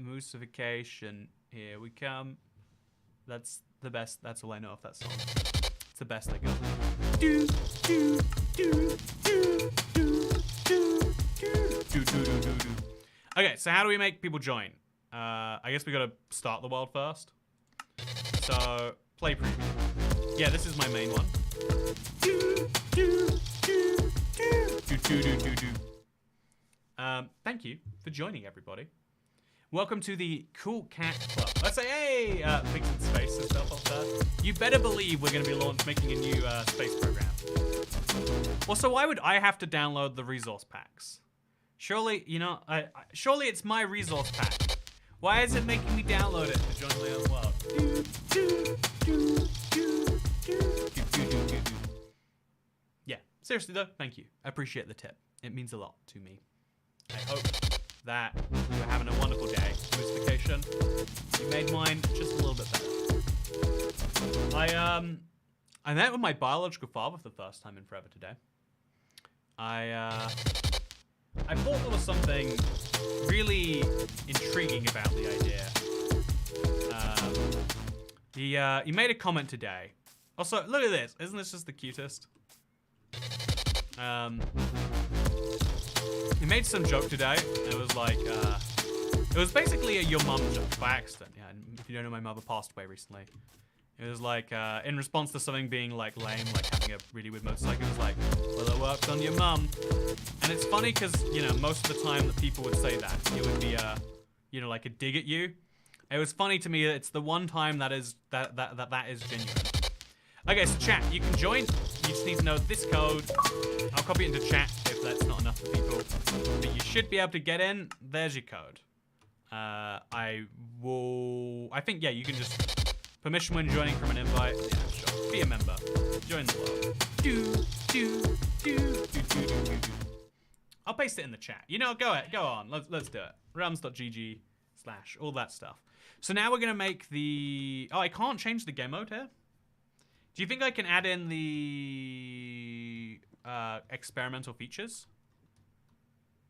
Moosification. Here we come. That's the best. That's all I know of that song. It's the best I got. Do do do do do do do do do. Okay, so how do we make people join? I guess we gotta start the world first. So play preview. Yeah, this is my main one. Thank you for joining, everybody. Welcome to the Cool Cat Club. Let's say, hey, Pigs in Space and stuff like that. You better believe we're going to be making a new space program. Also, why would I have to download the resource packs? Surely, you know, surely it's my resource pack. Why is it making me download it to join my own world? Yeah, seriously though, thank you. I appreciate the tip. It means a lot to me. I hope that you're having a wonderful day. Moosification. You made mine just a little bit better. I met with my biological father for the first time in forever today. I thought there was something really intriguing about the idea He made a comment today. Also, look at this. Isn't this just the cutest? He made some joke today. It was like, it was basically a your mum joke by accident. Yeah, and if you don't know, my mother passed away recently. It was like, in response to something being like lame, like having a really weird motorcycle, it was like, well, it worked on your mum. And it's funny because, you know, most of the time that people would say that, it would be you know, like a dig at you. It was funny to me that it's the one time that is genuine. Okay, so chat, you can join. You just need to know this code. I'll copy it into chat if that's not enough for people. But you should be able to get in. There's your code. I think, yeah, you can just permission when joining from an invite. Yeah, sure. Be a member. Join the world. I'll paste it in the chat. You know, go on. Let's do it. realms.gg/ all that stuff. So now we're gonna make the. Oh, I can't change the game mode here. Do you think I can add in the experimental features?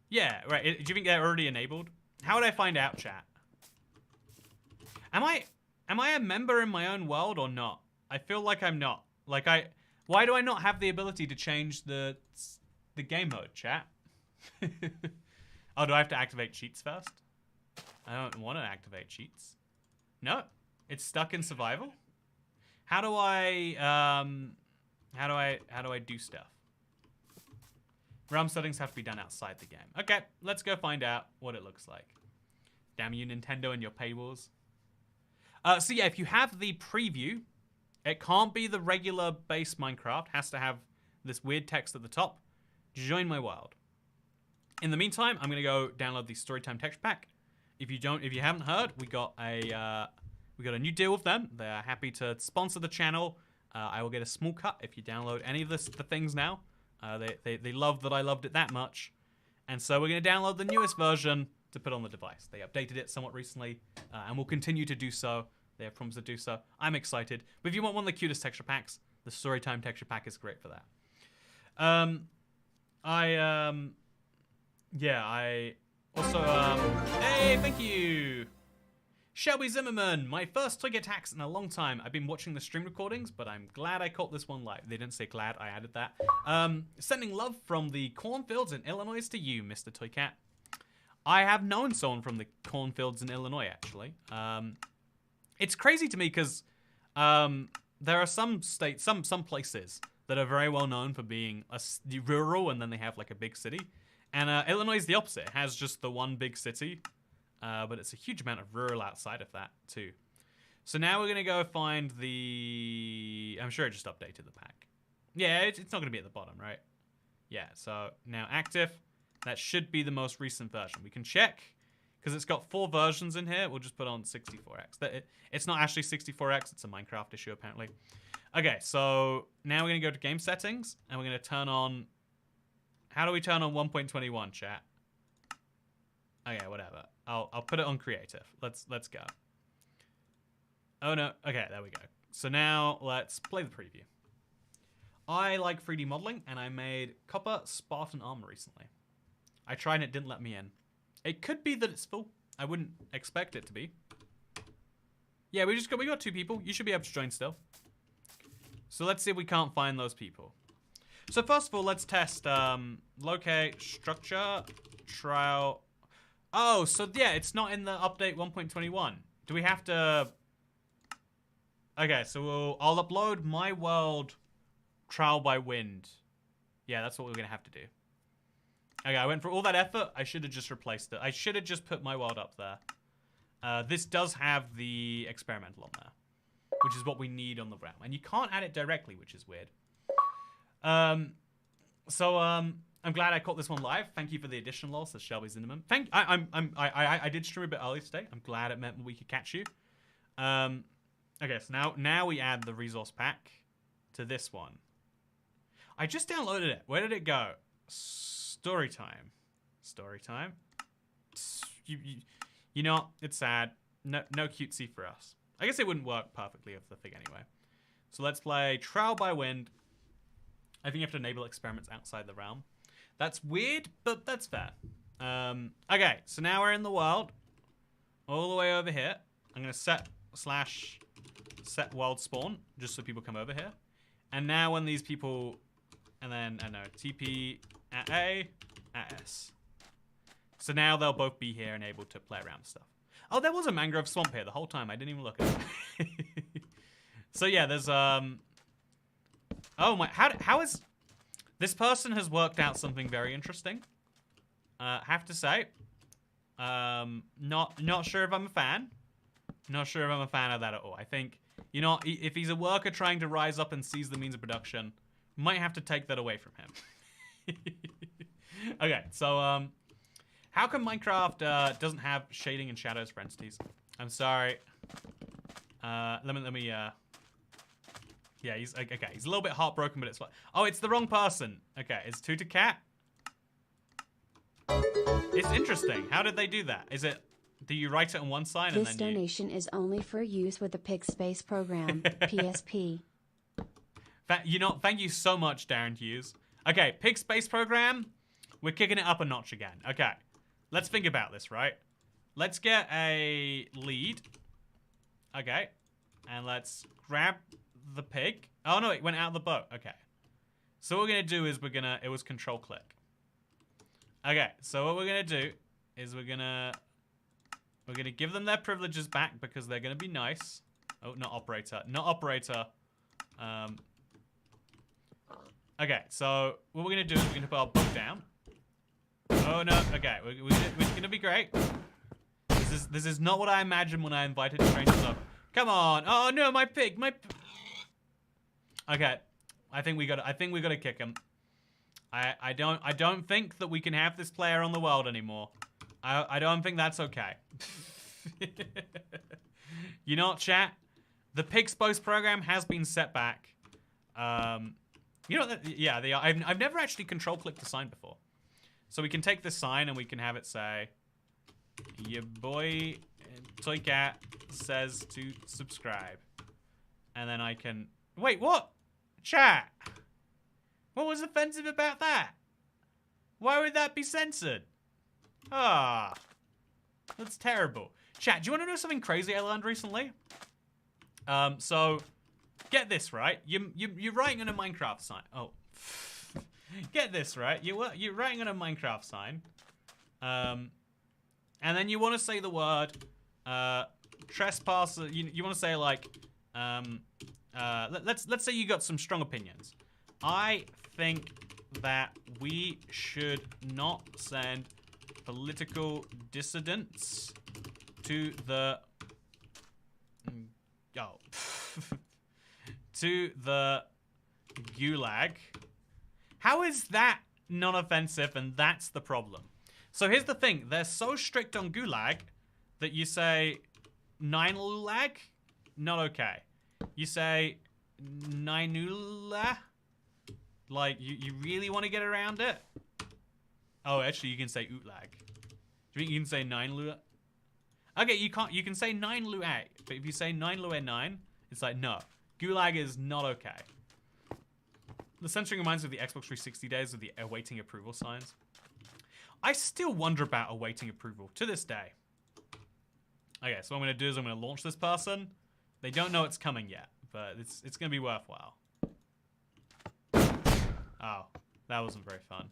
Yeah, right. Do you think they're already enabled? How would I find out, chat? Am I a member in my own world or not? I feel like I'm not. Like why do I not have the ability to change the game mode, chat? Oh, do I have to activate cheats first? I don't want to activate cheats. No, it's stuck in survival. How do I do stuff? Realm settings have to be done outside the game. Okay, let's go find out what it looks like. Damn you, Nintendo, and your paywalls. So yeah, if you have the preview, it can't be the regular base Minecraft. Has to have this weird text at the top. Join my world. In the meantime, I'm gonna go download the Storytime texture pack. If you haven't heard, we got a new deal with them. They're happy to sponsor the channel. I will get a small cut if you download any of the things now. They loved that I loved it that much. And so we're going to download the newest version to put on the device. They updated it somewhat recently, and will continue to do so. They have promised to do so. I'm excited. But if you want one of the cutest texture packs, the Storytime texture pack is great for that. I also, hey, thank you! Shelby Zimmerman, my first Twig attacks in a long time. I've been watching the stream recordings, but I'm glad I caught this one live. They didn't say glad, I added that. Sending love from the cornfields in Illinois to you, Mr. Toycat. I have known someone from the cornfields in Illinois, actually. It's crazy to me because there are some states, some places that are very well known for being rural, and then they have like a big city. And Illinois is the opposite. It has just the one big city. But it's a huge amount of rural outside of that, too. So now we're going to go find the... I'm sure I just updated the pack. Yeah, it's not going to be at the bottom, right? Yeah, so now active. That should be the most recent version. We can check, because it's got 4 versions in here. We'll just put on 64x. It's not actually 64x. It's a Minecraft issue, apparently. Okay, so now we're going to go to game settings, and we're going to turn on... How do we turn on 1.21, chat? Okay, whatever. I'll put it on creative. Let's go. Oh no. Okay, there we go. So now let's play the preview. I like 3D modeling, and I made copper Spartan armor recently. I tried and it didn't let me in. It could be that it's full. I wouldn't expect it to be. Yeah, we got 2 people. You should be able to join still. So let's see if we can't find those people. So first of all, let's test locate structure trial. Oh, so yeah, it's not in the update 1.21. Do we have to... Okay, so I'll upload my world trial by wind. Yeah, that's what we're going to have to do. Okay, I went for all that effort. I should have just replaced it. I should have just put my world up there. This does have the experimental on there, which is what we need on the realm. And you can't add it directly, which is weird. I'm glad I caught this one live. Thank you for the additional loss, says Shelby Zinneman. I did stream a bit early today. I'm glad it meant we could catch you. Okay, so now we add the resource pack to this one. I just downloaded it. Where did it go? Storytime. Storytime. You know, it's sad. No cutesy for us. I guess it wouldn't work perfectly with the thing anyway. So let's play Trial by Wind. I think you have to enable experiments outside the realm. That's weird, but that's fair. Okay, so now we're in the world. All the way over here. I'm going to set set world spawn, just so people come over here. And now when these people, and then, I don't know, TP at A, at S. So now they'll both be here and able to play around with stuff. Oh, there was a mangrove swamp here the whole time. I didn't even look at it. So yeah, there's, oh my, how is, this person has worked out something very interesting. Have to say, not sure if I'm a fan. Not sure if I'm a fan of that at all. I think, you know, if he's a worker trying to rise up and seize the means of production, might have to take that away from him. Okay, so, how come Minecraft doesn't have shading and shadows for entities? I'm sorry. Let me, yeah, he's, okay, he's a little bit heartbroken, but it's fine. Oh, it's the wrong person. Okay, it's ibxtoycat. It's interesting. How did they do that? Is it, do you write it on one side and then This donation is only for use with the PigSpace program, PSP. You know, thank you so much, Darren Hughes. Okay, PigSpace program, we're kicking it up a notch again. Okay, let's think about this, right? Let's get a lead. Okay, and let's grab the pig. Oh no, it went out of the boat. Okay, so what we're gonna do is it was control click. Okay, so what we're gonna do is we're gonna give them their privileges back because they're gonna be nice. Oh, not operator. Okay, so what we're gonna do is we're gonna put our book down. Oh no, okay, we're gonna be great. This is not what I imagined when I invited strangers up. Come on! Oh no, my pig, Okay, I think we gotta kick him. I don't think that we can have this player on the world anymore. I don't think that's okay. You know what, chat? The PigSpace program has been set back. You know, yeah, they are. I've never actually control clicked the sign before. So we can take this sign and we can have it say, your boy Toycat says to subscribe. And then I can, wait, what? Chat. What was offensive about that? Why would that be censored? Ah, that's terrible. Chat, do you want to know something crazy I learned recently? So, get this, right? You're writing on a Minecraft sign. Oh, get this, right? You're writing on a Minecraft sign. And then you want to say the word, trespasser. You want to say like, let's say you got some strong opinions. I think that we should not send political dissidents to the to the gulag. How is that non-offensive and that's the problem? So here's the thing, they're so strict on gulag that you say 9 lulag, not okay. You say 9 ula, like you really want to get around it? Oh, actually you can say utlag. Do you think you can say 9 lua? Okay, you can't. You can say 9 lua, but if you say 9 lua 9, it's like no. Gulag is not okay. The censoring reminds me of the Xbox 360 days with the awaiting approval signs. I still wonder about awaiting approval to this day. Okay, so what I'm gonna do is I'm gonna launch this person. They don't know it's coming yet, but it's gonna be worthwhile. Oh, that wasn't very fun.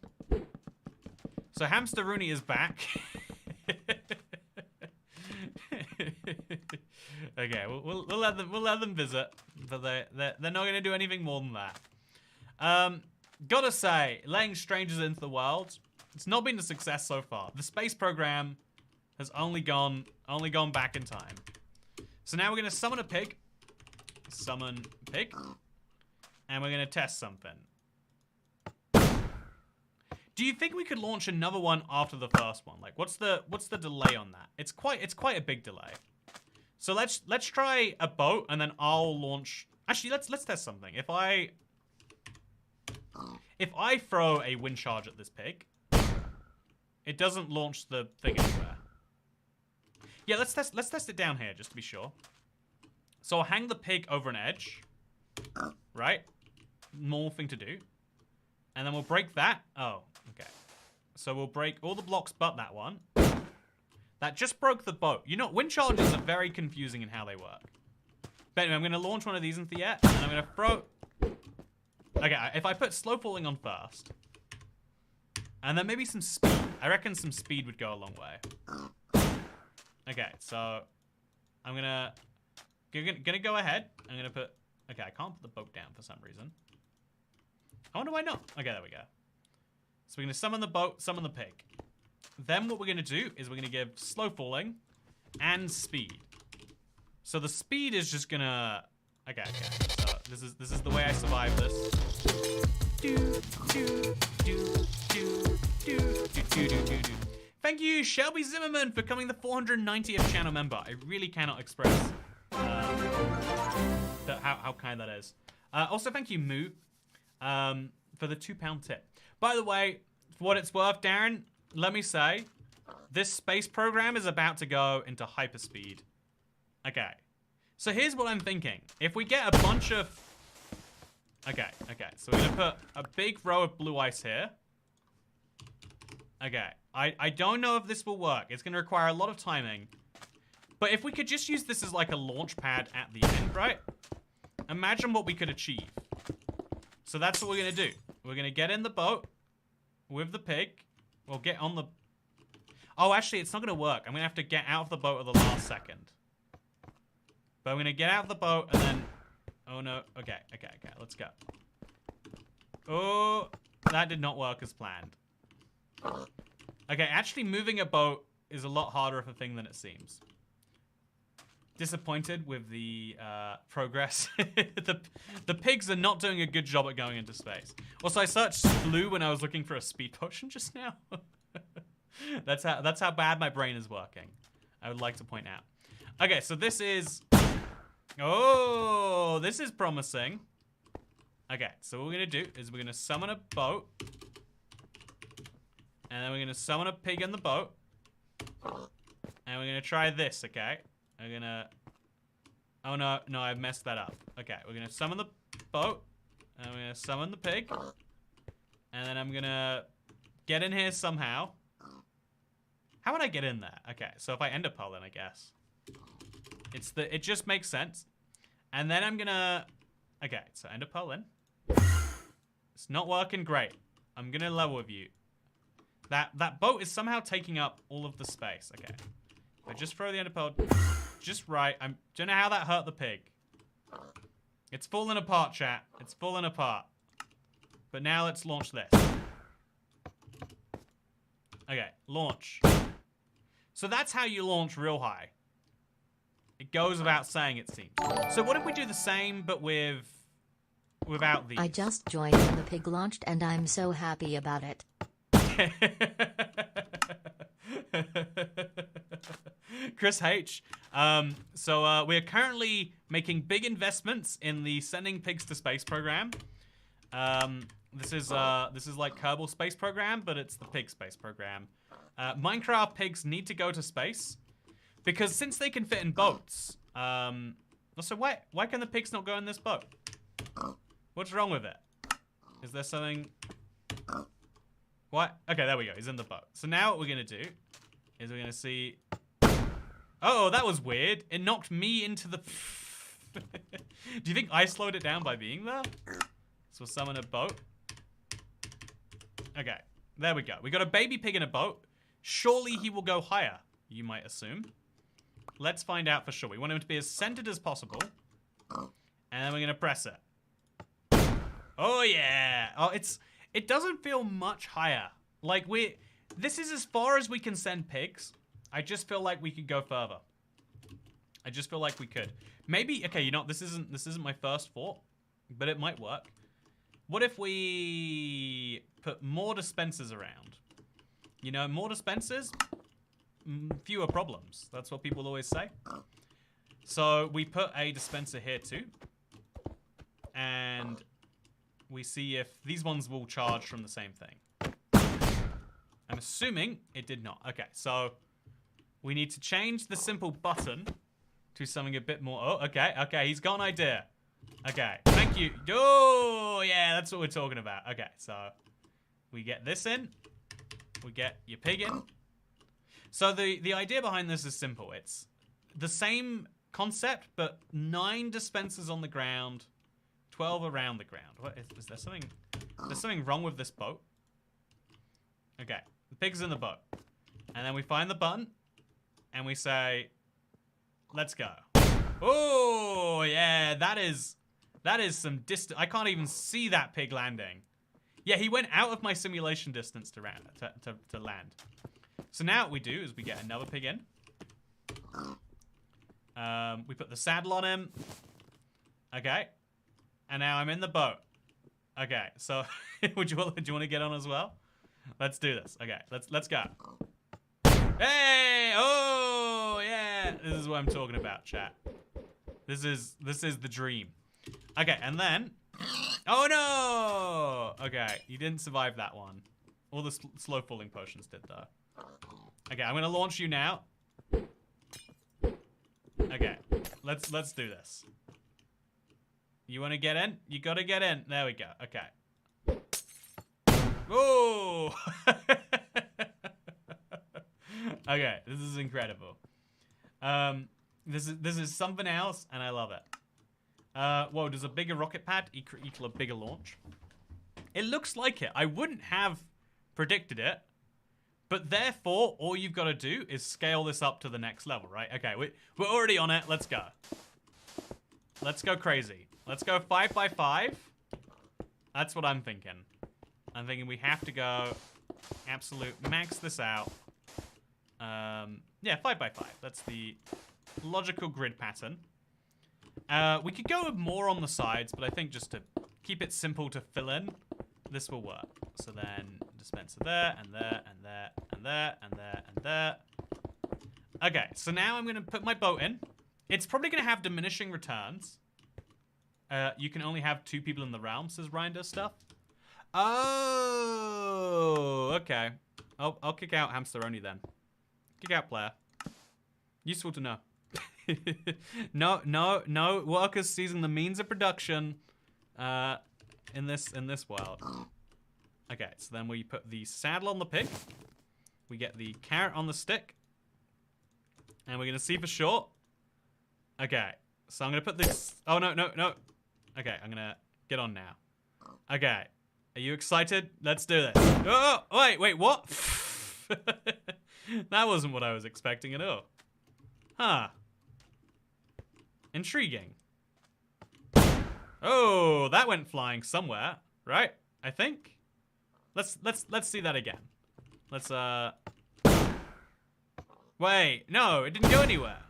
So Hamster Rooney is back. Okay, we'll let them visit, but they're not gonna do anything more than that. Gotta say, letting strangers into the world, it's not been a success so far. The space program has only gone back in time. So now we're gonna summon a pig, and we're gonna test something. Do you think we could launch another one after the first one? Like, what's the delay on that? It's quite a big delay. So let's try a boat, and then I'll launch. Actually, let's test something. If I throw a wind charge at this pig, it doesn't launch the thing anywhere. Yeah, let's test it down here just to be sure. So I'll hang the pig over an edge, right? Normal thing to do, and then we'll break that. Oh, okay. So we'll break all the blocks but that one. That just broke the boat. You know, wind charges are very confusing in how they work. But anyway, I'm going to launch one of these into the air, and I'm going to throw... Okay, if I put slow falling on first, and then maybe some speed. I reckon some speed would go a long way. Okay, so I'm gonna go ahead. I'm gonna put... Okay, I can't put the boat down for some reason. I wonder why not. Okay, there we go. So we're gonna summon the boat, summon the pig. Then what we're gonna do is we're gonna give slow falling and speed. So the speed is just gonna... Okay. So this is the way I survive this. Thank you, Shelby Zimmerman, for becoming the 490th channel member. I really cannot express how kind that is. Also, thank you, Moo, for the £2 tip. By the way, for what it's worth, Darren, let me say, this space program is about to go into hyperspeed. Okay. So here's what I'm thinking. If we get a bunch of... Okay. So we're going to put a big row of blue ice here. Okay. I don't know if this will work. It's going to require a lot of timing. But if we could just use this as like a launch pad at the end, right? Imagine what we could achieve. So that's what we're going to do. We're going to get in the boat with the pig. We'll get on the... Oh, actually, it's not going to work. I'm going to have to get out of the boat at the last second. But I'm going to get out of the boat and then... Oh, no. Okay. Let's go. Oh, that did not work as planned. Okay, actually moving a boat is a lot harder of a thing than it seems. Disappointed with the progress. the pigs are not doing a good job at going into space. Also, I searched blue when I was looking for a speed potion just now. That's how bad my brain is working. I would like to point out. Okay, so this is... Oh, this is promising. Okay, so what we're going to do is we're going to summon a boat. And then we're going to summon a pig in the boat. And we're going to try this, okay? We're going to... Oh, no, I've messed that up. Okay, we're going to summon the boat. And we're going to summon the pig. And then I'm going to get in here somehow. How would I get in there? Okay, so if I ender pearl then, I guess. It just makes sense. And then I'm gonna... Okay, so ender pearl in. It's not working great. I'm gonna level with you. That boat is somehow taking up all of the space. Okay. If I just throw the ender pearl just right. I don't know how that hurt the pig. It's falling apart, chat. It's falling apart. But now let's launch this. Okay, launch. So that's how you launch real high. It goes without saying, it seems. So what if we do the same, but without these? I just joined and the pig launched and I'm so happy about it. Chris H. So we're currently making big investments in the Sending Pigs to Space program. This is like Kerbal Space program, but it's the pig space program. Minecraft pigs need to go to space. Because since they can fit in boats, so why can the pigs not go in this boat? What's wrong with it? Is there something? What? Okay, there we go. He's in the boat. So now what we're gonna do is we're gonna see. Oh, that was weird. It knocked me into the. Do you think I slowed it down by being there? So we'll summon a boat. Okay, there we go. We got a baby pig in a boat. Surely he will go higher, you might assume. Let's find out for sure. We want him to be as centered as possible. And then we're going to press it. Oh, yeah. Oh, it doesn't feel much higher. Like, this is as far as we can send pigs. I just feel like we could go further. I just feel like we could. Maybe, okay, you know, this isn't my first thought, but it might work. What if we put more dispensers around? You know, more dispensers... fewer problems. That's what people always say. So we put a dispenser here too. And we see if these ones will charge from the same thing. I'm assuming it did not. Okay, so we need to change the simple button to something a bit more... Oh, okay, he's got an idea. Okay, thank you. Oh, yeah, that's what we're talking about. Okay, so we get this in. We get your pig in. So the idea behind this is simple. It's the same concept, but 9 dispensers on the ground, 12 around the ground. What is there something? There's something wrong with this boat. Okay, the pig's in the boat, and then we find the button, and we say, "Let's go." Oh yeah, that is some distance. I can't even see that pig landing. Yeah, he went out of my simulation distance to land. So now what we do is we get another pig in. We put the saddle on him. Okay. And now I'm in the boat. Okay, so do you want to get on as well? Let's do this. Okay, let's go. Hey! Oh yeah! This is what I'm talking about, chat. This is the dream. Okay, and then oh no! Okay, you didn't survive that one. All the slow falling potions did though. Okay, I'm gonna launch you now. Okay, let's do this. You wanna get in? You gotta get in. There we go. Okay. Oh! Okay, this is incredible. This is something else, and I love it. Whoa, does a bigger rocket pad equal a bigger launch? It looks like it. I wouldn't have predicted it, but therefore, all you've got to do is scale this up to the next level, right? Okay, we're already on it. Let's go. Let's go crazy. Let's go 5 by 5. That's what I'm thinking. I'm thinking we have to go absolute max this out. Yeah, 5 by 5. That's the logical grid pattern. We could go with more on the sides, but I think just to keep it simple to fill in, this will work. So then dispenser there, and there, and there, and there, and there, and there. Okay, so now I'm going to put my boat in. It's probably going to have diminishing returns. You can only have 2 people in the realm, says Rinder stuff. Oh, okay. I'll kick out Hamsteroni then. Kick out player. Useful to know. No workers seizing the means of production in this world. Okay, so then we put the saddle on the pig. We get the carrot on the stick. And we're gonna see for sure. Okay, so I'm gonna put this. Oh no. Okay, I'm gonna get on now. Okay, are you excited? Let's do this. Oh wait, what? That wasn't what I was expecting at all. Huh. Intriguing. Oh, that went flying somewhere, right? I think. Let's see that again. Let's Wait, no, it didn't go anywhere.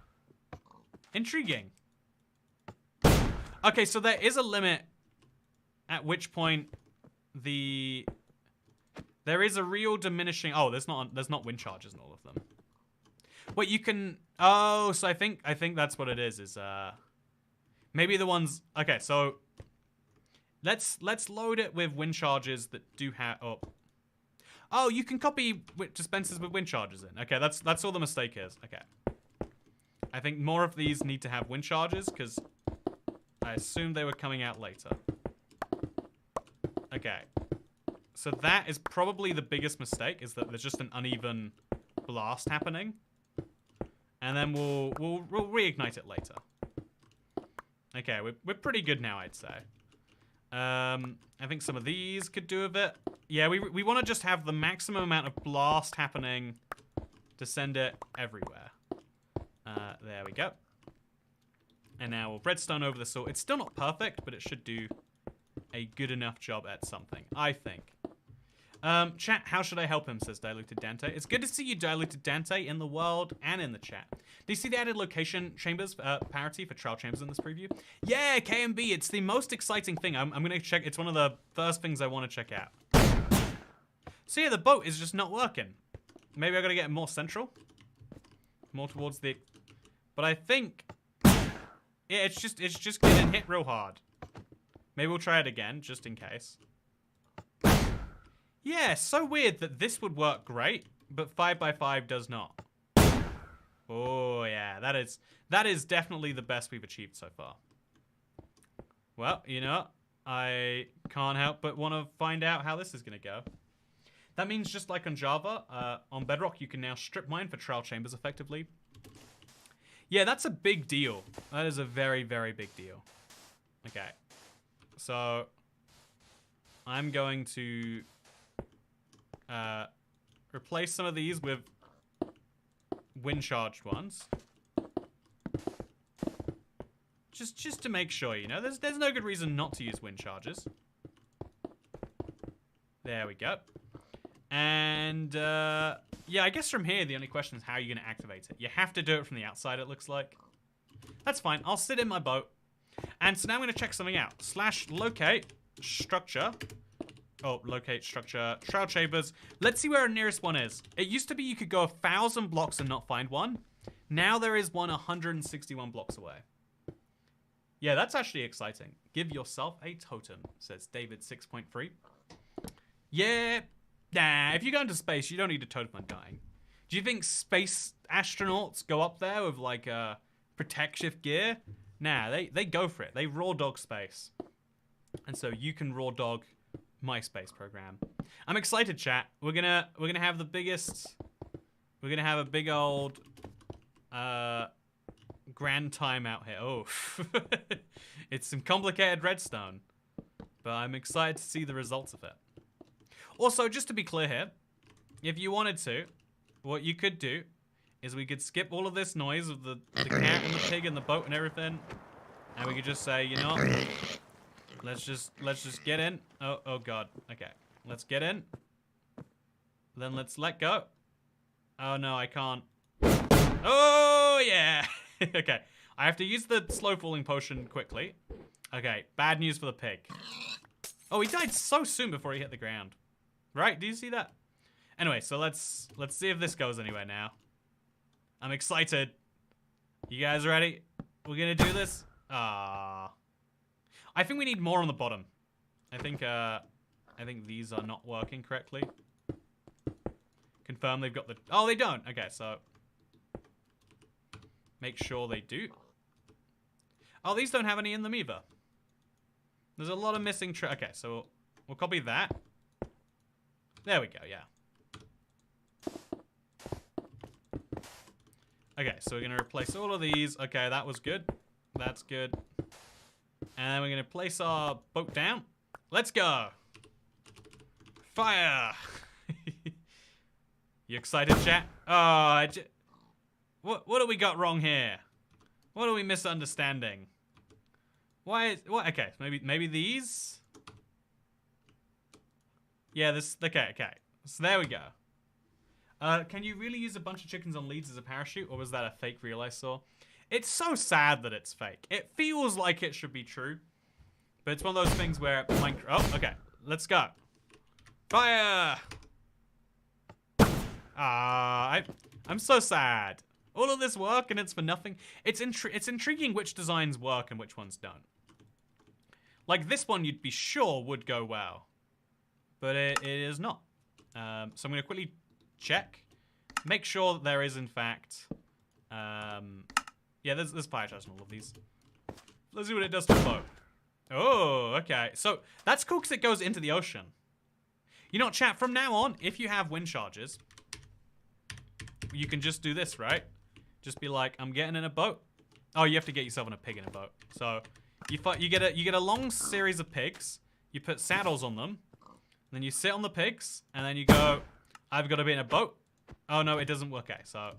Intriguing. Okay, so there is a limit at which point there is a real diminishing. Oh, there's not wind charges in all of them. Wait, you can. Oh, so I think that's what it is. Is maybe the ones. Okay, so let's load it with wind charges that do have. Oh, you can copy dispensers with wind charges in. Okay, that's all the mistake is. Okay, I think more of these need to have wind charges because I assumed they were coming out later. Okay, so that is probably the biggest mistake, is that there's just an uneven blast happening. And then we'll reignite it later. Okay, we're pretty good now, I'd say. I think some of these could do with it. Yeah, we want to just have the maximum amount of blast happening to send it everywhere. There we go. And now we'll redstone over the sword. It's still not perfect, but it should do a good enough job at something, I think. Chat, how should I help him, says Diluted Dante. It's good to see you, Diluted Dante, in the world and in the chat. Do you see the added location chambers parity for trial chambers in this preview? Yeah, KMB, it's the most exciting thing. I'm going to check. It's one of the first things I want to check out. So yeah, the boat is just not working. Maybe I got to get it more central. More towards the... But I think... Yeah, it's just getting hit real hard. Maybe we'll try it again, just in case. Yeah, so weird that this would work great, but 5 by 5 does not. Oh yeah, that is definitely the best we've achieved so far. Well, you know, I can't help but want to find out how this is going to go. That means just like on Java, on Bedrock, you can now strip mine for trial chambers effectively. Yeah, that's a big deal. That is a very, very big deal. Okay. So, I'm going to replace some of these with wind charged ones. Just to make sure, you know, there's no good reason not to use wind charges. There we go. And yeah, I guess from here the only question is how you're gonna activate it. You have to do it from the outside, it looks like. That's fine. I'll sit in my boat. And so now I'm gonna check something out. /locate structure. Oh, locate structure. Shroud chambers. Let's see where our nearest one is. It used to be you could go 1,000 blocks and not find one. Now there is one 161 blocks away. Yeah, that's actually exciting. Give yourself a totem, says David 6.3. Yeah, nah, if you go into space, you don't need a totem on dying. Do you think space astronauts go up there with like protective gear? Nah, they go for it. They raw dog space. And so you can raw dog my space program. I'm excited, chat. We're gonna have the biggest, we're gonna have a big old grand time out here. Oh, it's some complicated redstone, but I'm excited to see the results of it. Also, just to be clear here, if you wanted to, what you could do is we could skip all of this noise of the cat and the pig and the boat and everything, and we could just say, you know, let's just get in. Oh god. Okay, let's get in. Then let's let go. Oh no, I can't. Oh yeah. Okay, I have to use the slow falling potion quickly. Okay, bad news for the pig. Oh, he died so soon before he hit the ground. Right? Do you see that? Anyway, so let's see if this goes anywhere now. I'm excited. You guys ready? We're gonna do this. Ah, I think we need more on the bottom. I think these are not working correctly. Confirm they've got the. Oh, they don't. Okay, so make sure they do. Oh, these don't have any in them either. There's a lot of missing. Okay, so we'll copy that. There we go, yeah. Okay, so we're going to replace all of these. Okay, that was good. That's good. And then we're going to place our boat down. Let's go. Fire. You excited, chat? Oh, what do we got wrong here? What are we misunderstanding? What? Okay, maybe these? Yeah, this, okay. So there we go. Can you really use a bunch of chickens on leads as a parachute, or was that a fake reel I saw? It's so sad that it's fake. It feels like it should be true, but it's one of those things where Minecraft. Oh, okay. Let's go. Fire! I'm so sad. All of this work and it's for nothing. It's intriguing which designs work and which ones don't. Like this one, you'd be sure would go well, but it is not. So I'm gonna quickly check, make sure that there is in fact, yeah, there's fire charge in all of these. Let's see what it does to the boat. Oh, okay. So that's cool because it goes into the ocean. You know, chat, from now on, if you have wind charges, you can just do this, right? Just be like, I'm getting in a boat. Oh, you have to get yourself in a pig in a boat. So you get a long series of pigs. You put saddles on them. Then you sit on the pigs, and then you go, I've got to be in a boat. Oh no, it doesn't work. Okay, so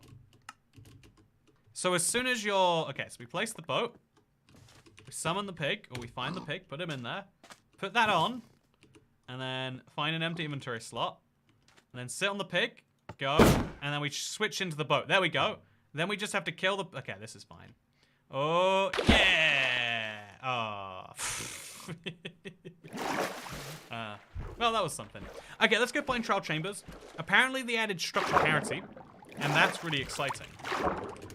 as soon as you're, okay, so we place the boat, we summon the pig, or we find the pig, put him in there, put that on, and then find an empty inventory slot, and then sit on the pig, go, and then we switch into the boat. There we go. Then we just have to kill the, okay, this is fine. Oh, yeah! Oh. Well, that was something. Okay, let's go find trial chambers. Apparently they added structure parity, and that's really exciting.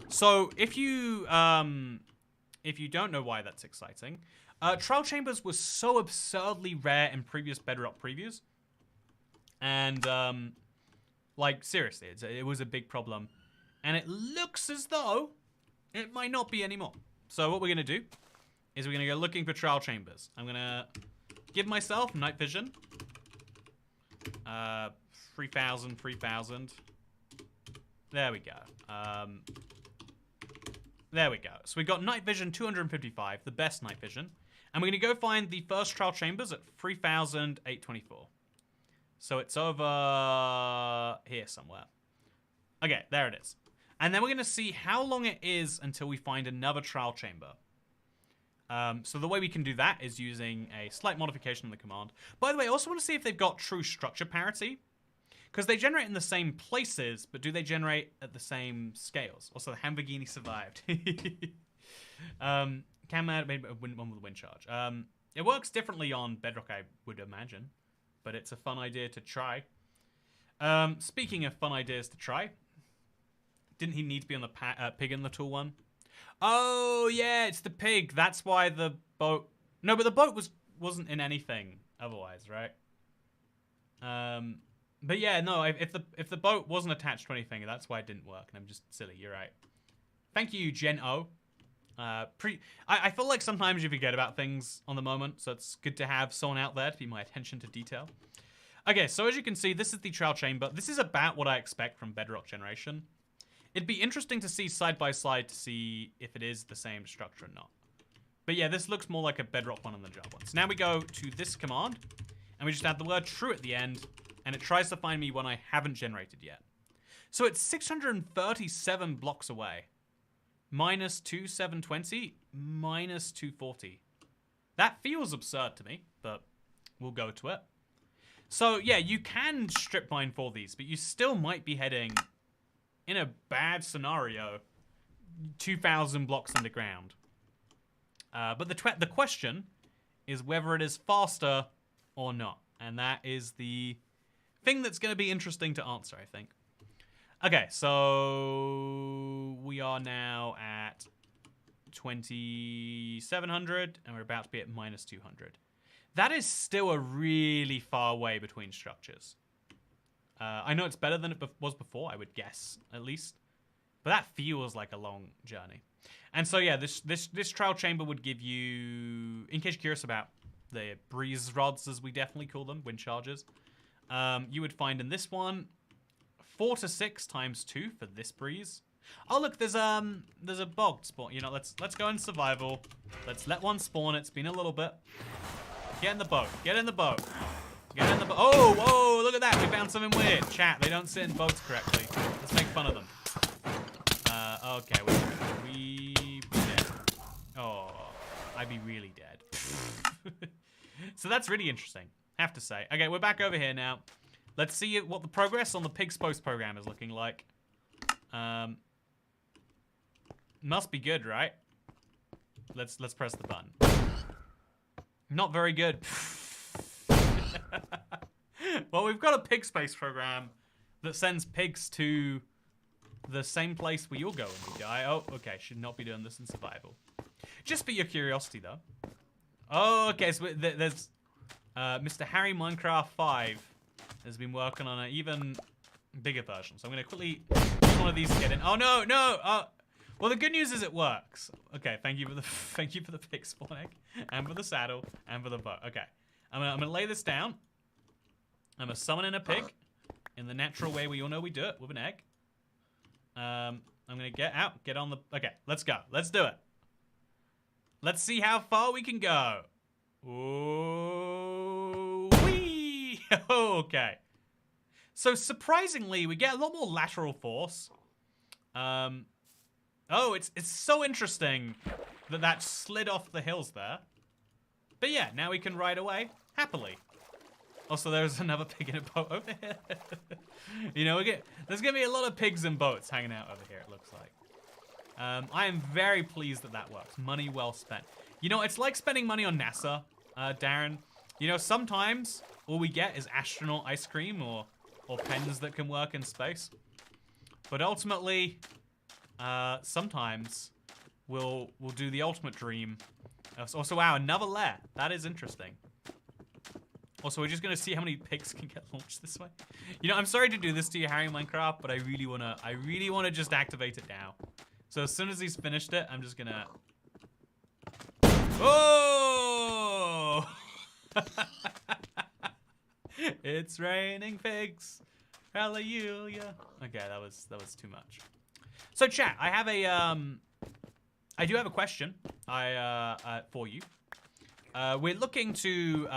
So if you don't know why that's exciting, trial chambers was so absurdly rare in previous Bedrock previews, and like seriously, it was a big problem, and it looks as though it might not be anymore. So what we're gonna do is we're gonna go looking for trial chambers. I'm gonna give myself night vision. 3,000. There we go. There we go. So we got night vision 255, the best night vision. And we're going to go find the first trial chambers at 3,824. So it's over here somewhere. Okay, there it is. And then we're going to see how long it is until we find another trial chamber. So the way we can do that is using a slight modification on the command. By the way, I also want to see if they've got true structure parity. Because they generate in the same places, but do they generate at the same scales? Also, the Lamborghini survived. Can maybe one with a wind charge. It works differently on Bedrock, I would imagine. But it's a fun idea to try. Speaking of fun ideas to try, didn't he need to be on the pig in the tool one? Oh yeah, it's the pig. That's why the boat. No, but the boat wasn't in anything otherwise, right? But yeah, no. If the boat wasn't attached to anything, that's why it didn't work. And I'm just silly. You're right. Thank you, Gen O. I feel like sometimes you forget about things on the moment, so it's good to have someone out there to be my attention to detail. Okay, so as you can see, this is the trial chamber. This is about what I expect from Bedrock generation. It'd be interesting to see side by side to see if it is the same structure or not. But yeah, this looks more like a Bedrock one than the Java one. So now we go to this command, and we just add the word true at the end, and it tries to find me one I haven't generated yet. So it's 637 blocks away. Minus 2720, minus 240. That feels absurd to me, but we'll go to it. So yeah, you can strip mine for these, but you still might be heading, in a bad scenario, 2,000 blocks underground. But the question is whether it is faster or not. And that is the thing that's going to be interesting to answer, I think. Okay, so we are now at 2,700, and we're about to be at minus 200. That is still a really far way between structures. I know it's better than it was before, I would guess, at least. But that feels like a long journey. And so, yeah, this trial chamber would give you, in case you're curious about the breeze rods, as we definitely call them, wind charges, you would find in this one, 4 to 6 times 2 for this breeze. Oh look, there's a bogged spawn. You know, let's go in survival. Let's let one spawn. It's been a little bit. Get in the boat. Get in the boat. Get in the boat. Oh, whoa! Look at that. We found something weird. Chat. They don't sit in boats correctly. Let's make fun of them. Okay. We be dead. Oh, I'd be really dead. So that's really interesting. Have to say. Okay, we're back over here now. Let's see what the progress on the Pig's Post program is looking like. Must be good, right? Let's press the button. Not very good. Well, we've got a pig space program that sends pigs to the same place where you'll go when we die. Oh, okay. Should not be doing this in survival. Just for your curiosity, though. Oh, okay. So there's Mr. Harry Minecraft 5 has been working on an even bigger version. So I'm going to quickly use one of these to get in. Oh, no, no. Well, the good news is it works. Okay, thank you for the pig spawn egg, and for the saddle, and for the bow. Okay, I'm gonna lay this down. I'm gonna summon in a pig in the natural way we all know we do it, with an egg. I'm gonna get out, get on the. Okay, let's go. Let's do it. Let's see how far we can go. Ooh, wee! Okay. So surprisingly, we get a lot more lateral force. Oh, it's so interesting that slid off the hills there. But yeah, now we can ride away happily. Also, there's another pig in a boat over here. You know, there's going to be a lot of pigs and boats hanging out over here, it looks like. I am very pleased that works. Money well spent. You know, it's like spending money on NASA, Darren. You know, sometimes all we get is astronaut ice cream or pens that can work in space. But ultimately, sometimes we'll do the ultimate dream. Also, wow, another lair. That is interesting. Also, we're just gonna see how many pigs can get launched this way. You know, I'm sorry to do this to you, Harry Minecraft, but I really wanna just activate it now. So as soon as he's finished it, I'm just gonna. Oh! It's raining pigs. Hallelujah. Okay, that was too much. So chat, I have a I do have a question for you. We're looking to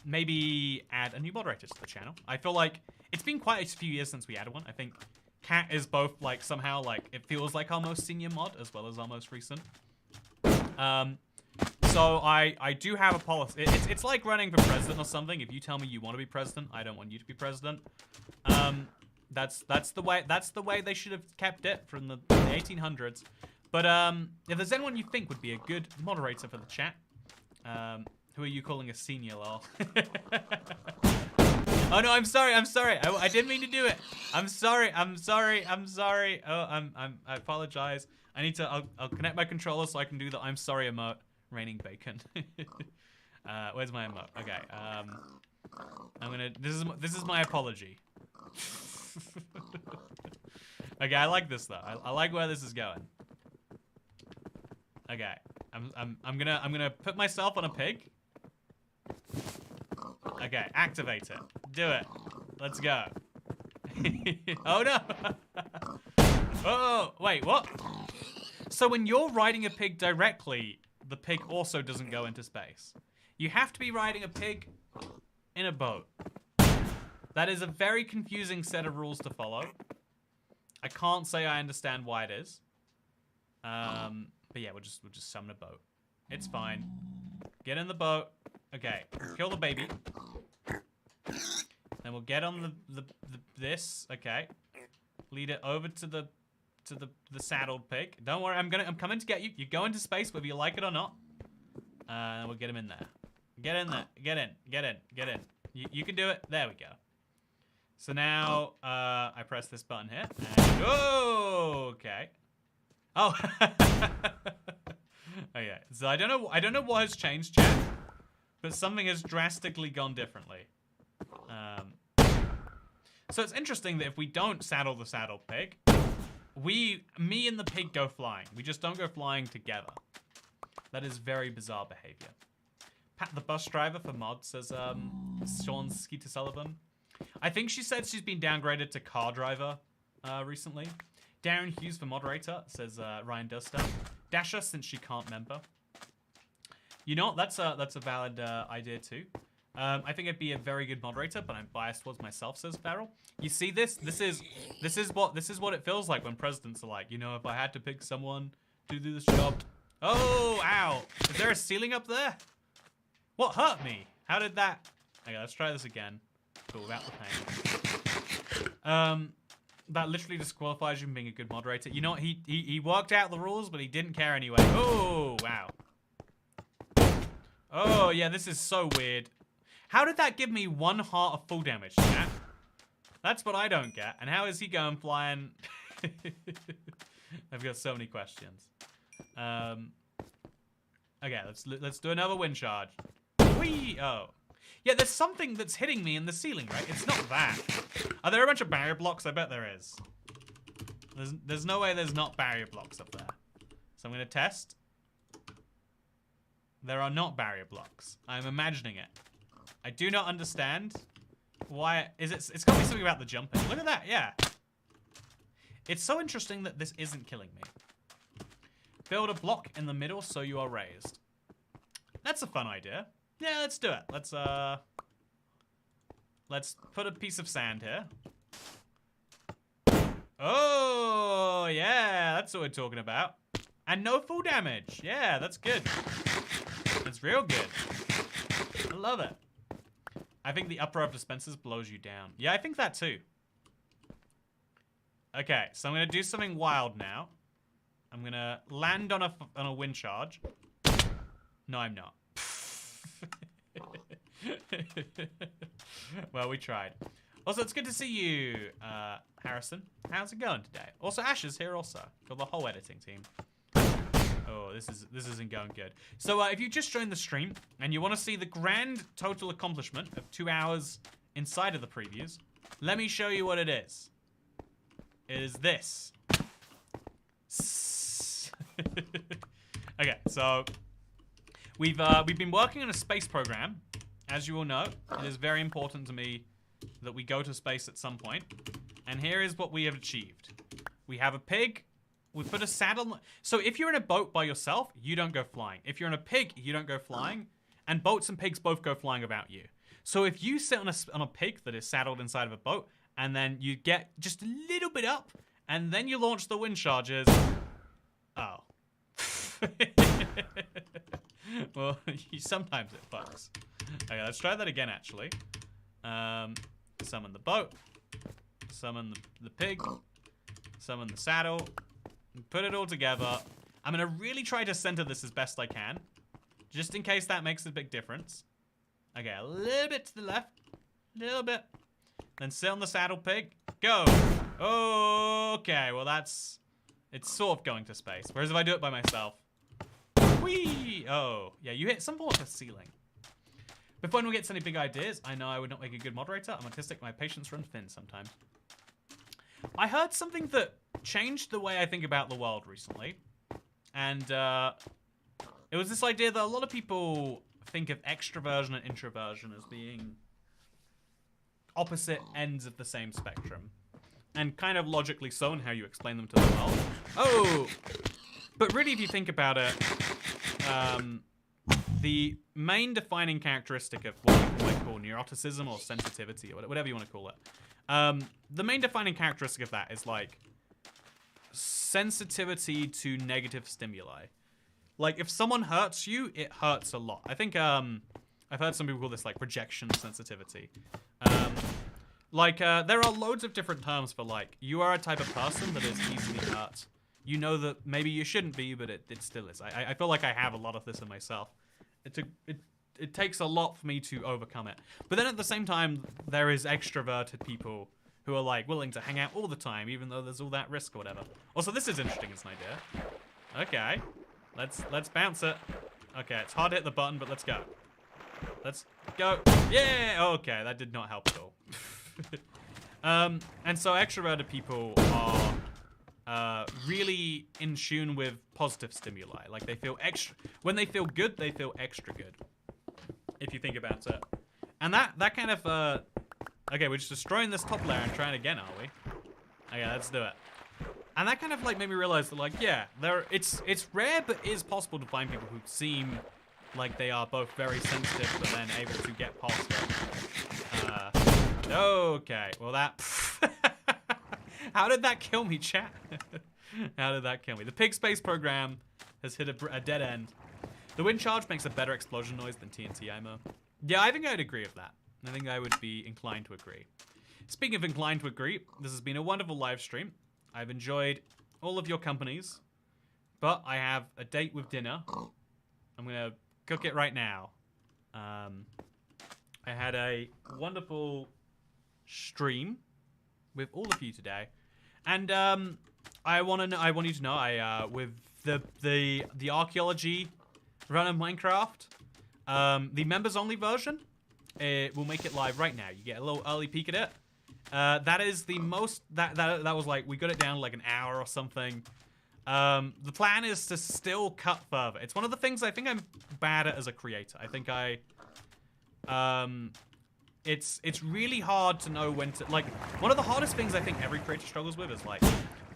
maybe add a new moderator to the channel. I feel like it's been quite a few years since we added one. I think Cat is both like somehow like it feels like our most senior mod as well as our most recent. So I do have a policy. It's like running for president or something. If you tell me you want to be president, I don't want you to be president. That's the way they should have kept it from the 1800s. But if there's anyone you think would be a good moderator for the chat, who are you calling a senior, lol? Oh no, I'm sorry. I didn't mean to do it. I'm sorry. Oh, I apologize. I'll connect my controller so I can do the I'm sorry emote. Raining bacon. Where's my emote? Okay. This is my apology. Okay, I like this though. I like where this is going. Okay. I'm gonna put myself on a pig. Okay, activate it. Do it. Let's go. Oh no! Oh, wait, what? So when you're riding a pig directly, the pig also doesn't go into space. You have to be riding a pig in a boat. That is a very confusing set of rules to follow. I can't say I understand why it is. But yeah, we'll just summon a boat. It's fine. Get in the boat. Okay, kill the baby. Then we'll get on this. Okay, lead it over to the saddled pig. Don't worry, I'm coming to get you. You go into space whether you like it or not. And we'll get him in there. Get in there. Get in. You can do it. There we go. So now I press this button here. And, oh, okay. Oh. Okay. So I don't know what has changed, chat, but something has drastically gone differently. So it's interesting that if we don't saddle the saddled pig, me and the pig go flying. We just don't go flying together. That is very bizarre behavior. Pat the bus driver for mod, says Sean Skeeter Sullivan. I think she said she's been downgraded to car driver recently. Darren Hughes for moderator, says Ryan Duster. Dasher, since she can't member. You know what? That's a valid idea too. I think I'd be a very good moderator, but I'm biased towards myself, says Farrell. You see this? This is what it feels like when presidents are like, you know, if I had to pick someone to do this job. Oh, ow. Is there a ceiling up there? What hurt me? How did that? Okay, let's try this again. Cool, without the pain. That literally disqualifies you from being a good moderator. You know what? He worked out the rules, but he didn't care anyway. Oh, wow. Oh, yeah, this is so weird. How did that give me 1 heart of full damage, chat? That's what I don't get. And how is he going flying? I've got so many questions. Okay, let's do another wind charge. Whee! Oh. Yeah, there's something that's hitting me in the ceiling, right? It's not that. Are there a bunch of barrier blocks? I bet there is. There's no way there's not barrier blocks up there. So I'm gonna test. There are not barrier blocks. I'm imagining it. I do not understand why. It's gotta be something about the jumping. Look at that, yeah. It's so interesting that this isn't killing me. Build a block in the middle so you are raised. That's a fun idea. Yeah, let's do it. Let's put a piece of sand here. Oh, yeah, that's what we're talking about. And no full damage. Yeah, that's good. That's real good. I love it. I think the uproar of dispensers blows you down. Yeah, I think that too. Okay, so I'm gonna do something wild now. I'm gonna land on a wind charge. No, I'm not. Well, we tried. Also, it's good to see you, Harrison. How's it going today? Also, Ash is here also for the whole editing team. Oh, this isn't going good. So, if you just joined the stream and you want to see the grand total accomplishment of 2 hours inside of the previews, let me show you what it is. It is this. Okay, so we've been working on a space program. As you all know, it is very important to me that we go to space at some point. And here is what we have achieved. We have a pig We put a saddle. So if you're in a boat by yourself, you don't go flying. If you're in a pig, you don't go flying. And boats and pigs both go flying without you. So if you sit on a pig that is saddled inside of a boat, and then you get just a little bit up, and then you launch the wind charges. Oh. Well, sometimes it fucks. Okay, let's try that again, actually. Summon the boat. Summon the pig. Summon the saddle. Put it all together. I'm going to really try to center this as best I can. Just in case that makes a big difference. Okay, a little bit to the left. A little bit. Then sit on the saddle, pig. Go. Okay, well it's sort of going to space. Whereas if I do it by myself. Whee! Oh, yeah, you hit some form of a ceiling. Before anyone gets any big ideas, I know I would not make a good moderator. I'm autistic, my patience runs thin sometimes. I heard something that changed the way I think about the world recently. And it was this idea that a lot of people think of extroversion and introversion as being opposite ends of the same spectrum. And kind of logically so in how you explain them to the world. Oh! But really, if you think about it, the main defining characteristic of what people might call neuroticism or sensitivity or whatever you want to call it, the main defining characteristic of that is like sensitivity to negative stimuli. Like if someone hurts you, it hurts a lot. I think I've heard some people call this like rejection sensitivity. There are loads of different terms for like you are a type of person that is easily hurt. You know that maybe you shouldn't be, but it still is. I feel like I have a lot of this in myself. It takes a lot for me to overcome it. But then at the same time, there is extroverted people who are like willing to hang out all the time, even though there's all that risk or whatever. Also, this is interesting as an idea. Okay, let's bounce it. Okay, it's hard to hit the button, but let's go. Let's go. Yeah. Okay, that did not help at all. And so extroverted people are really in tune with positive stimuli. Like they feel extra, when they feel good, they feel extra good. If you think about it. And that kind of, okay, we're just destroying this top layer and trying again, are we? Okay, let's do it. And that kind of like made me realize that like, yeah, it's rare, but it is possible to find people who seem like they are both very sensitive, but then able to get past it. Okay, well that, how did that kill me, chat? How did that kill me? The pig space program has hit a dead end. The wind charge makes a better explosion noise than TNT ammo. Yeah, I think I'd agree with that. I think I would be inclined to agree. Speaking of inclined to agree, this has been a wonderful live stream. I've enjoyed all of your companies, but I have a date with dinner. I'm gonna cook it right now. I had a wonderful stream with all of you today, and I want you to know, with the archaeology run of Minecraft, the members only version, it will make it live right now. You get a little early peek at it. That is the most that was like, we got it down like an hour or something. The plan is to still cut further. It's one of the things I think I'm bad at as a creator. I think it's really hard to know when to, like, one of the hardest things I think every creator struggles with is like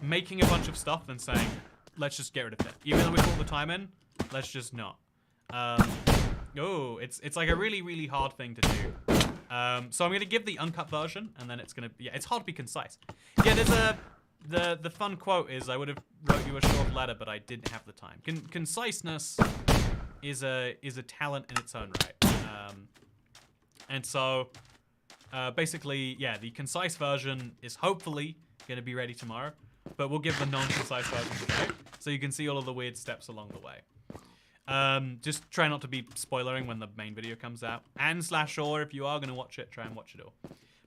making a bunch of stuff and saying, let's just get rid of it. Even though we put all the time in, let's just not. It's like a really, really hard thing to do. So I'm gonna give the uncut version, and then it's gonna, yeah, it's hard to be concise. Yeah, there's the fun quote is, I would have wrote you a short letter, but I didn't have the time. Conciseness is a talent in its own right. And so basically, yeah, the concise version is hopefully gonna be ready tomorrow, but we'll give the non-concise version today, so you can see all of the weird steps along the way. Just try not to be spoilering when the main video comes out. And /or if you are going to watch it, try and watch it all.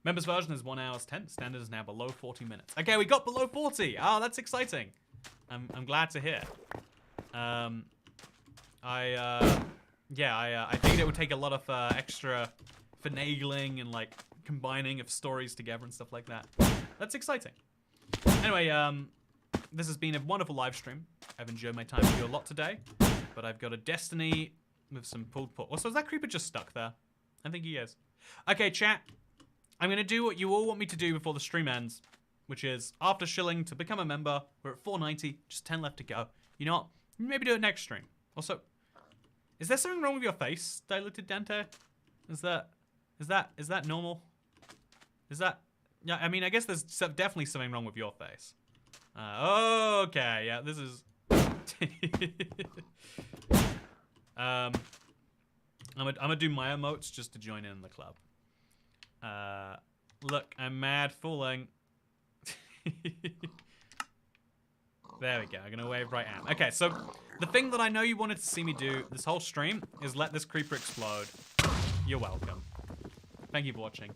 Members version is 1 hour 10. Standard is now below 40 minutes. Okay, we got below 40. Oh, that's exciting. I'm glad to hear. I think it would take a lot of extra finagling and like combining of stories together and stuff like that. That's exciting. Anyway, this has been a wonderful live stream. I've enjoyed my time with you a lot today. But I've got a destiny with some pulled pork. Also, is that creeper just stuck there? I think he is. Okay, chat. I'm going to do what you all want me to do before the stream ends, which is after shilling to become a member. We're at 490, just 10 left to go. You know what? Maybe do it next stream. Also, is there something wrong with your face, Diluted Dante? Is that normal? Is that? Yeah, I mean, I guess there's definitely something wrong with your face. Okay, yeah, this is. I'm gonna do my emotes just to join in the club. Look, I'm mad fooling. There we go. I'm gonna wave right am. Okay, so the thing that I know you wanted to see me do this whole stream is let this creeper explode. You're welcome. Thank you for watching.